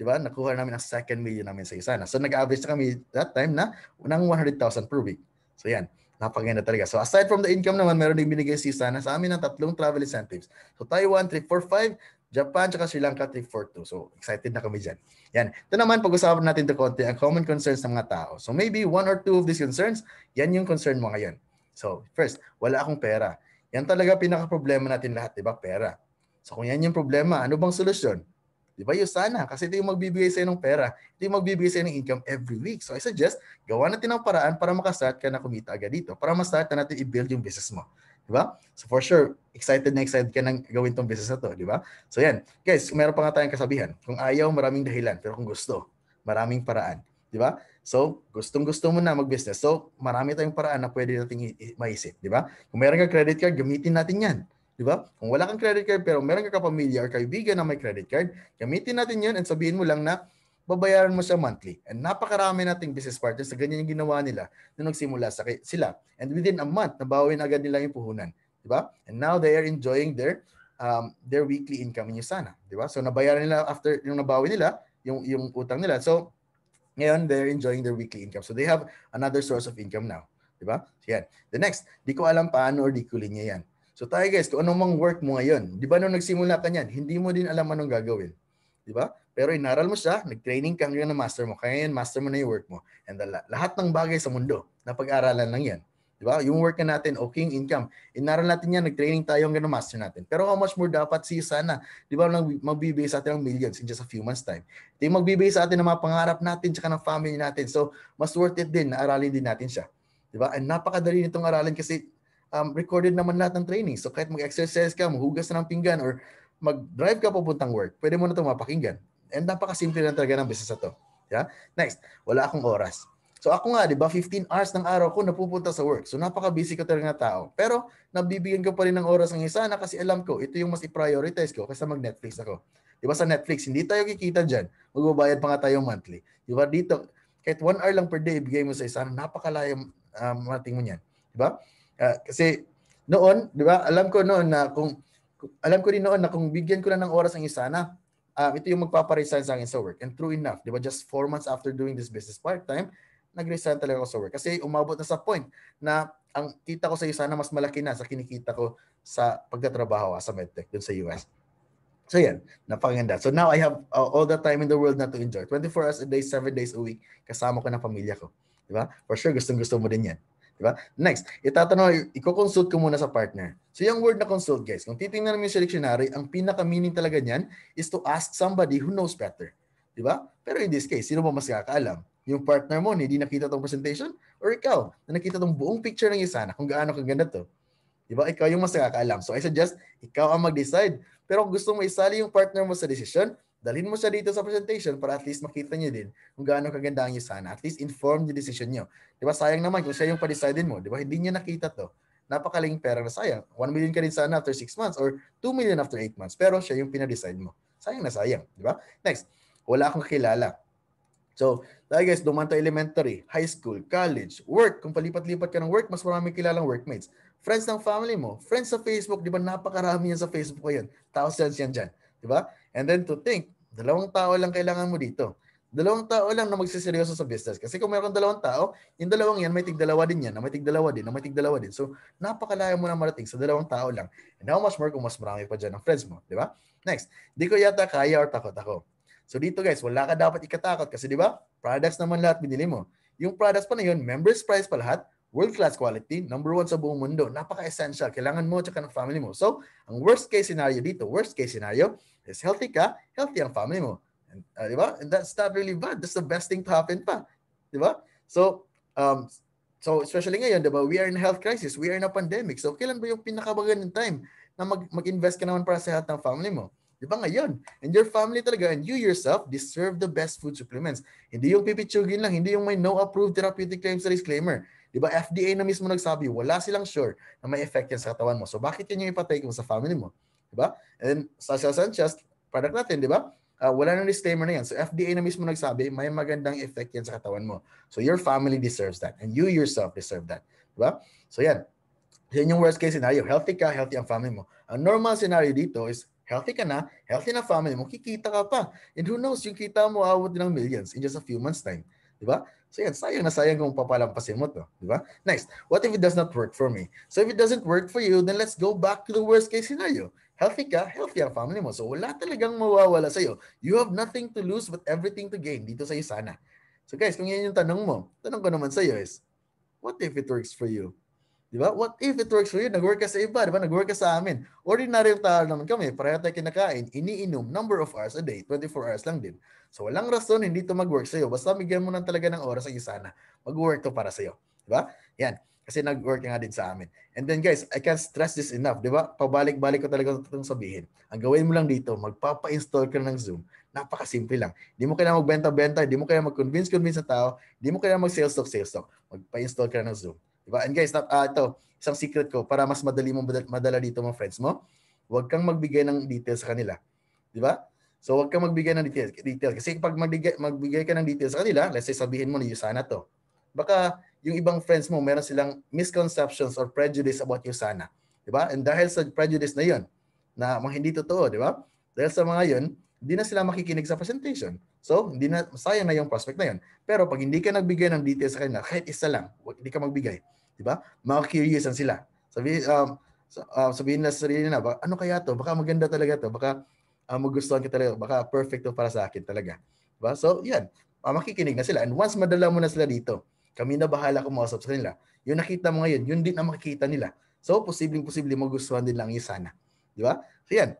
di ba, nakuha namin ang second million namin sa Usana. So nag-average na kami that time na ng 100,000 per week. So yan. Napaganda talaga. So aside from the income naman, meron din binigay si Usana sa amin ng 3 travel incentives. So Taiwan, trip for 5, Japan, tsaka Sri Lanka, trip for 2. So excited na kami dyan. Yan. Ito naman, pag-usapan natin ito konti, ang common concerns ng mga tao. So maybe 1 or 2 of these concerns, yan yung concern mo ngayon. So first, wala akong pera. Yan talaga pinaka-problema natin lahat, di ba? Pera. So kung yan yung problema, ano bang solusyon? Di ba, Usana? Kasi ito yung magbibigay sa'yo ng pera. Ito yung magbibigay sa'yo ng income every week. So I suggest, gawa natin ang paraan para makastart ka na kumita agad dito. Para ma-start na natin i-build yung business mo. Di ba? So for sure, excited ka nang gawin tong business na to. Di ba? So yan. Guys, meron pa nga tayong kasabihan. Kung ayaw, maraming dahilan. Pero kung gusto, maraming paraan. Di ba? So, gustong-gusto mo na mag-business. So, marami tayong paraan na pwede nating maisip. Di ba? Kung meron ka credit card, gamitin natin yan. Di ba? Kung wala kang credit card pero meron ka kapamilya or kaibigan na may credit card, gamitin natin yun and sabihin mo lang na babayaran mo siya monthly. And napakarami nating business partners na ganyan yung ginawa nila nung nagsimula sila. And within a month, nabawin agad nila yung puhunan. Di ba? And now they are enjoying their weekly income in Usana. Di ba? So nabayaran nila after yung nabawi nila, yung utang nila. So ngayon, they're enjoying their weekly income. So they have another source of income now. Di ba? So yan. The next, di ko alam paano or di ko linya yan. So tayo guys, kung anong mang work mo ngayon, di ba nung nagsimula ka niyan, hindi mo din alam anong gagawin. Di ba? Pero inaral mo siya, nag-training ka hanggang na master mo. Kaya yan, master mo na yung work mo. And lahat ng bagay sa mundo, napag-aralan lang yan. Di ba? Yung work na natin, okay, income. Inaral natin yan, nag-training tayo hanggang na master natin. Pero how much more dapat si Usana? Di ba magbibigay sa atin ng millions in just a few months time? Ito yung magbibigay sa atin ng mga pangarap natin tsaka ng family natin. So, mas worth it din na aralin din natin siya. Di ba? And napakadali nitong aralin kasi recorded naman lahat ng training. So kahit mag-exercise ka, maghugas na ng pinggan, or mag-drive ka papuntang work, pwede mo na ito mapakinggan. And napakasimple lang talaga ng business na to. Yeah? Next, wala akong oras. So ako nga, di ba, 15 hours ng araw ko napupunta sa work. So napaka-busy ko talaga ng tao. Pero nabibigyan ko pa rin ng oras ng isa na kasi alam ko, ito yung mas i-prioritize ko kaysa mag-Netflix ako. Di ba sa Netflix, hindi tayo kikita dyan. Magbabayad pa nga tayo monthly. Di ba dito, kahit 1 hour lang per day ibigay mo sa isa, napakalayang mating mo niyan. Di ba? Kasi noon, di ba, alam ko din noon na kung bigyan ko lang ng oras ang isa na, ito yung magpaparesign sa akin sa work. And true enough, di ba, just 4 months after doing this business part-time, nag-resign talaga ako sa work. Kasi umabot na sa point na ang kita ko sa isa na mas malaki na sa kinikita ko sa pagtatrabaho sa medtech dun sa US. So yan, napakaganda. So now I have all the time in the world na to enjoy. 24 hours a day, 7 days a week, kasama ko ng pamilya ko. Di ba? For sure, gustong-gusto mo din yan. Di ba? Next, i-consult ko muna sa partner. So yung word na consult, guys, kung titingnan namin sa dictionary, ang pinaka-meaning talaga niyan is to ask somebody who knows better. Di ba? Pero in this case, sino ba mas kakaalam? Yung partner mo, hindi nakita tong presentation? Or ikaw, na nakita tong buong picture ng isa na kung gaano kaganda to? Di ba? Ikaw yung mas nakakaalam. So I suggest, ikaw ang mag-decide. Pero kung gusto mo isali yung partner mo sa decision, dalhin mo siya dito sa presentation para at least makita niyo din kung gaano kaganda ang isa na. At least inform yung decision niyo. Di ba? Sayang naman kung siya yung pa-decide mo. Di ba? Hindi niya nakita to. Napakaling pera na sayang. 1 million ka rin sana after 6 months or 2 million after 8 months. Pero siya yung pinadecide mo. Sayang na sayang. Di ba? Next, wala akong kilala. So, tayo guys, duman to elementary, high school, college, work. Kung palipat-lipat ka ng work, mas maraming kilalang workmates. Friends ng family mo, friends sa Facebook, di ba napakarami yan sa Facebook ko yan. Thousands yan dyan. Di ba? And then to think, 2 tao lang kailangan mo dito. 2 tao lang na magsiseryoso sa business. Kasi kung mayroon 2 tao, yung 2 yan, may tig-2 din yan, na may tig-2 din, na may tig-2 din. So, napakalaya mo na marating sa 2 tao lang. And how much more kung mas marami pa dyan ng friends mo. Di ba? Next, di ko yata kaya or takot ako. So dito guys, wala ka dapat ikatakot kasi di ba? Products naman lahat binili mo. Yung products pa na yun, members price pa lahat, world-class quality, number 1 sa buong mundo. Napaka-essential. Kailangan mo at ng family mo. So, ang worst case scenario dito, worst case scenario is healthy ka, healthy ang family mo. And, di ba? And that's not really bad. That's the best thing to happen pa. Di ba? So especially ngayon, di ba? We are in a health crisis. We are in a pandemic. So, kailan ba yung pinakabagandang time na mag-invest ka naman para sa health ng family mo? Di ba ngayon? And your family talaga and you yourself deserve the best food supplements. Hindi yung pipitsugin lang, hindi yung may no approved therapeutic claims na disclaimer. Di ba FDA na mismo nagsabi, wala silang sure na may effect yan sa katawan mo. So bakit yun yung ipatake mo sa family mo? Di ba? And then sa Sanchez, product natin, di ba? Wala nang disclaimer na yan. So FDA na mismo nagsabi, may magandang effect yan sa katawan mo. So your family deserves that and you yourself deserve that. Di ba? So yan. Yan yung worst case scenario. Healthy ka, healthy ang family mo. Ang normal scenario dito is healthy ka na, healthy na family mo, kikita ka pa. And who knows, yung kita mo awot ng millions in just a few months time. Di ba? So yan, sayang na sayang kung papalampasin mo to. Di ba? Next, what if it does not work for me? So if it doesn't work for you, then let's go back to the worst case scenario. Healthy ka, healthy ang family mo. So wala talagang mawawala sa'yo. You have nothing to lose but everything to gain dito sa'yo sana. So guys, kung yan yung tanong mo, tanong ko naman sa'yo is, what if it works for you? Di ba? What if it works for you? Nag-work ka sa iba, di ba? Nag-work ka sa amin. Ordinary tao naman kami, pareho tayo kinakain, iniinom, number of hours a day, 24 hours lang din. So walang rason hindi to mag-work sa'yo. Basta bigyan mo lang talaga ng oras ang isa na mag-work to para sa'yo. Di ba? Yan. Kasi nag-work nga din sa amin. And then guys, I can't stress this enough. Di ba? Pabalik-balik ko talaga itong sabihin. Ang gawin mo lang dito, magpapa-install ka ng Zoom. Napakasimple lang. Hindi mo kailangan magbenta-benta, hindi mo kailangan mag-convince sa tao, hindi mo kailangan mag-sales talk. Magpa-install ka ng Zoom. Diba? And guys, ito, isang secret ko para mas madali mong madala dito mga friends mo, huwag kang magbigay ng details sa kanila. Diba? So, huwag kang magbigay ng details. Kasi pag magbigay ka ng details sa kanila, let's say sabihin mo na Usana to. Baka yung ibang friends mo, meron silang misconceptions or prejudice about Usana. Diba? And dahil sa prejudice na yun, na mga hindi totoo, diba? Dahil sa mga yun, hindi na sila makikinig sa presentation. So, hindi na, sayang na yung prospect na yun. Pero pag hindi ka nagbigay ng details sa kanila, kahit isa lang, hindi ka magbigay. Diba? Mga-curious sila. Sabihin nila sa sarili na, ano kaya to? Baka maganda talaga to. Baka magustuhan ka talaga. Baka perfect to para sa akin talaga. Diba? So, yan. Makikinig na sila. And once madala mo na sila dito, kami na bahala kumausap sa kanila. Yung nakita mo ngayon, yun din ang makikita nila. So, posibleng magustuhan din lang yung sana. Diba? So, yan.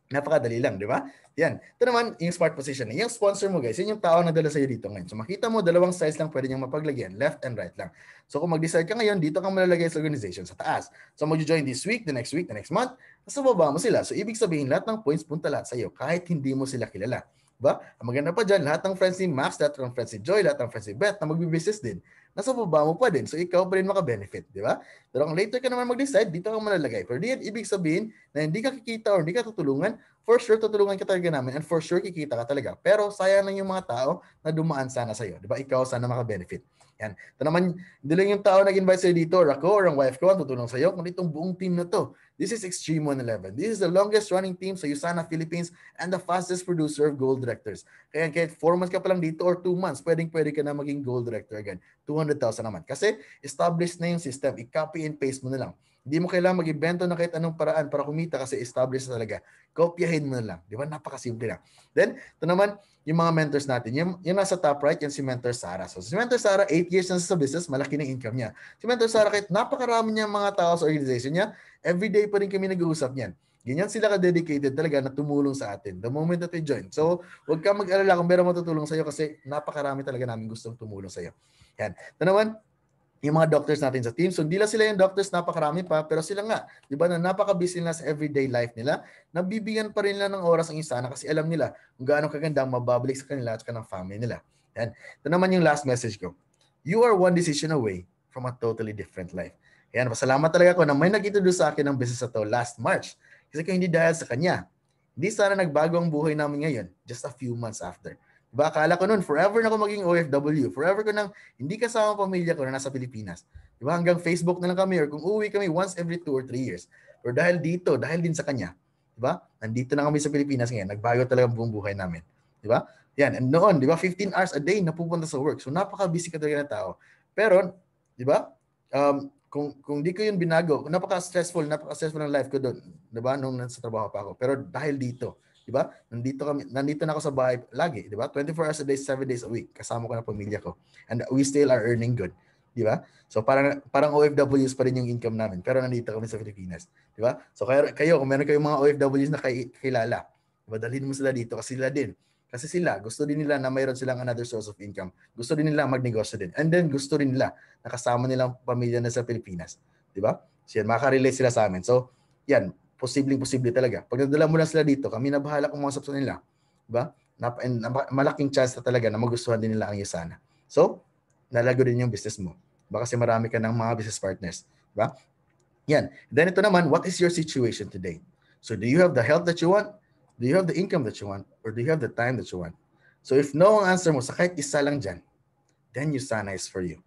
Napakadali lang, di ba? Yan. Ito naman, yung smart position. Yung sponsor mo, guys, yun yung tao na dala sa'yo dito ngayon. So, makita mo, 2 size lang pwede niyang mapaglagyan, left and right lang. So, kung mag-decide ka ngayon, dito kang malalagay sa organization sa taas. So, mag-join this week, the next month, sa baba mo sila. So, ibig sabihin, lahat ng points punta lahat sa'yo, kahit hindi mo sila kilala. Diba? Ang maganda pa dyan, lahat ng friends ni Max, lahat ng friends ni Joy, lahat ng friends ni Beth na magbibusiness din, nasa baba mo pa din. So ikaw pa rin maka-benefit, di ba? Pero kung later ka naman mag-decide, dito ka malalagay. Pero di yan ibig sabihin na hindi ka kikita or hindi ka tutulungan, for sure tutulungan ka talaga namin and for sure kikita ka talaga. Pero sayang lang yung mga tao na dumaan sana sa'yo. Di ba? Ikaw sana maka-benefit. Yan. Ito naman, hindi lang yung tao nag-invite sa'yo dito or ako or ang wife ko ang tutulong sa'yo, kundi itong buong team na to. This is Extreme 111. This is the longest running team sa USANA Philippines and the fastest producer of gold directors. Kaya kahit 4 months ka pa lang dito or 2 months, pwede ka na maging gold director agad. 200,000 naman. Kasi established na yung system. I-copy and paste mo na lang. Hindi mo kailangan mag-invento na kahit anong paraan para kumita kasi established na talaga. Kopyahin mo na lang. Di ba? Napakasimple lang. Then, ito naman, yung mga mentors natin. Yung nasa top right, yan si Mentor Sarah. So, si Mentor Sarah, 8 years na sa business, malaki na income niya. Si Mentor Sarah, kahit napakarami niya mga tao sa organization niya, everyday pa rin kami nag-uusap niyan. Ganyan sila ka-dedicated talaga na tumulong sa atin the moment that we join. So, huwag kang mag-alala kung meron matutulong sa'yo kasi napakarami talaga namin gustong tumulong sa'yo. Yan. Ito naman, yung mga doctors natin sa team. So, hindi lang sila yung doctors, napakarami pa, pero sila nga, di ba, na napaka-busy nila sa everyday life nila, nabibigyan pa rin nila ng oras ang isa na kasi alam nila kung gaano kaganda ang mababalik sa kanila at sa kanang family nila. Yan. Ito naman yung last message ko. You are one decision away from a totally different life. Yan, pasalamat talaga ako na may nag-introduce sa akin ng business na to last March. Kasi kung hindi dahil sa kanya, hindi sana nagbago ang buhay namin ngayon just a few months after. Diba? Akala ko noon, forever na ako maging OFW. Forever ko nang hindi kasama ang pamilya ko na nasa Pilipinas. Diba? Hanggang Facebook na lang kami or kung uwi kami once every 2 or 3 years. Pero dahil dito, dahil din sa kanya, diba? Nandito na kami sa Pilipinas ngayon. Nagbago talaga ang buong buhay namin. Diba? Yan. And noon, diba? 15 hours a day na pupunta sa work. So napaka-busy ka talaga na tao. Pero, diba? Kung di ko yun binago, napaka-stressful ng life ko doon, 'di ba? Nung nasa trabaho pa ako. Pero dahil dito, 'di ba? Nandito na ako sa bahay lagi, 'di ba? 24 hours a day, 7 days a week. Kasama ko na pamilya ko. And we still are earning good, 'di ba? So parang OFWs pa rin yung income namin, pero nandito kami sa Pilipinas, 'di ba? So kayo, kung meron kayong mga OFWs na kilala, 'di ba? Dalhin mo sila dito kasi sila din. Kasi sila, gusto din nila na mayroon silang another source of income. Gusto din nila magnegosyo din. And then, gusto rin nila na kasama nilang pamilya na sa Pilipinas. Di ba? So yan, makaka-relate sila sa amin. So, yan, posibleng-posible talaga. Pag nadala mo lang sila dito, kami na bahala kumausap sa nila. Di ba? Malaking chance na talaga na magustuhan din nila ang USANA. So, nalago din yung business mo. Diba? Kasi marami ka ng mga business partners. Di ba? Yan. Then ito naman, what is your situation today? So, do you have the health that you want? Do you have the income that you want? Or do you have the time that you want? So if no ang answer mo sa kahit isa lang dyan, then USANA is for you.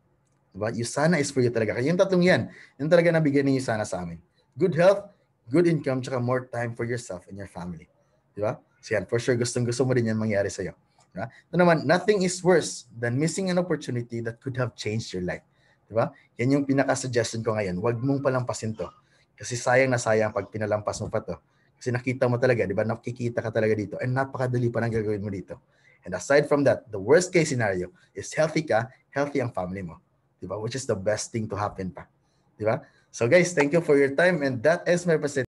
Diba? USANA is for you talaga. Kaya yung tatlong yan, yung talaga nabigyan ni USANA sa amin. Good health, good income, tsaka more time for yourself and your family. Diba? So yan, for sure, gustong-gusto mo din yan mangyari sa'yo. Diba? Ito naman, nothing is worse than missing an opportunity that could have changed your life. Diba? Yan yung pinaka-suggestion ko ngayon. Huwag mong palampasin to. Kasi sayang na sayang pag pinalampas mo pa to. Kasi nakita mo talaga, di ba? Nakikita ka talaga dito. And napakadali pa nang gagawin mo dito. And aside from that, the worst case scenario is healthy ka, healthy ang family mo. Di ba? Which is the best thing to happen pa. Di ba? So guys, thank you for your time. And that is my presentation.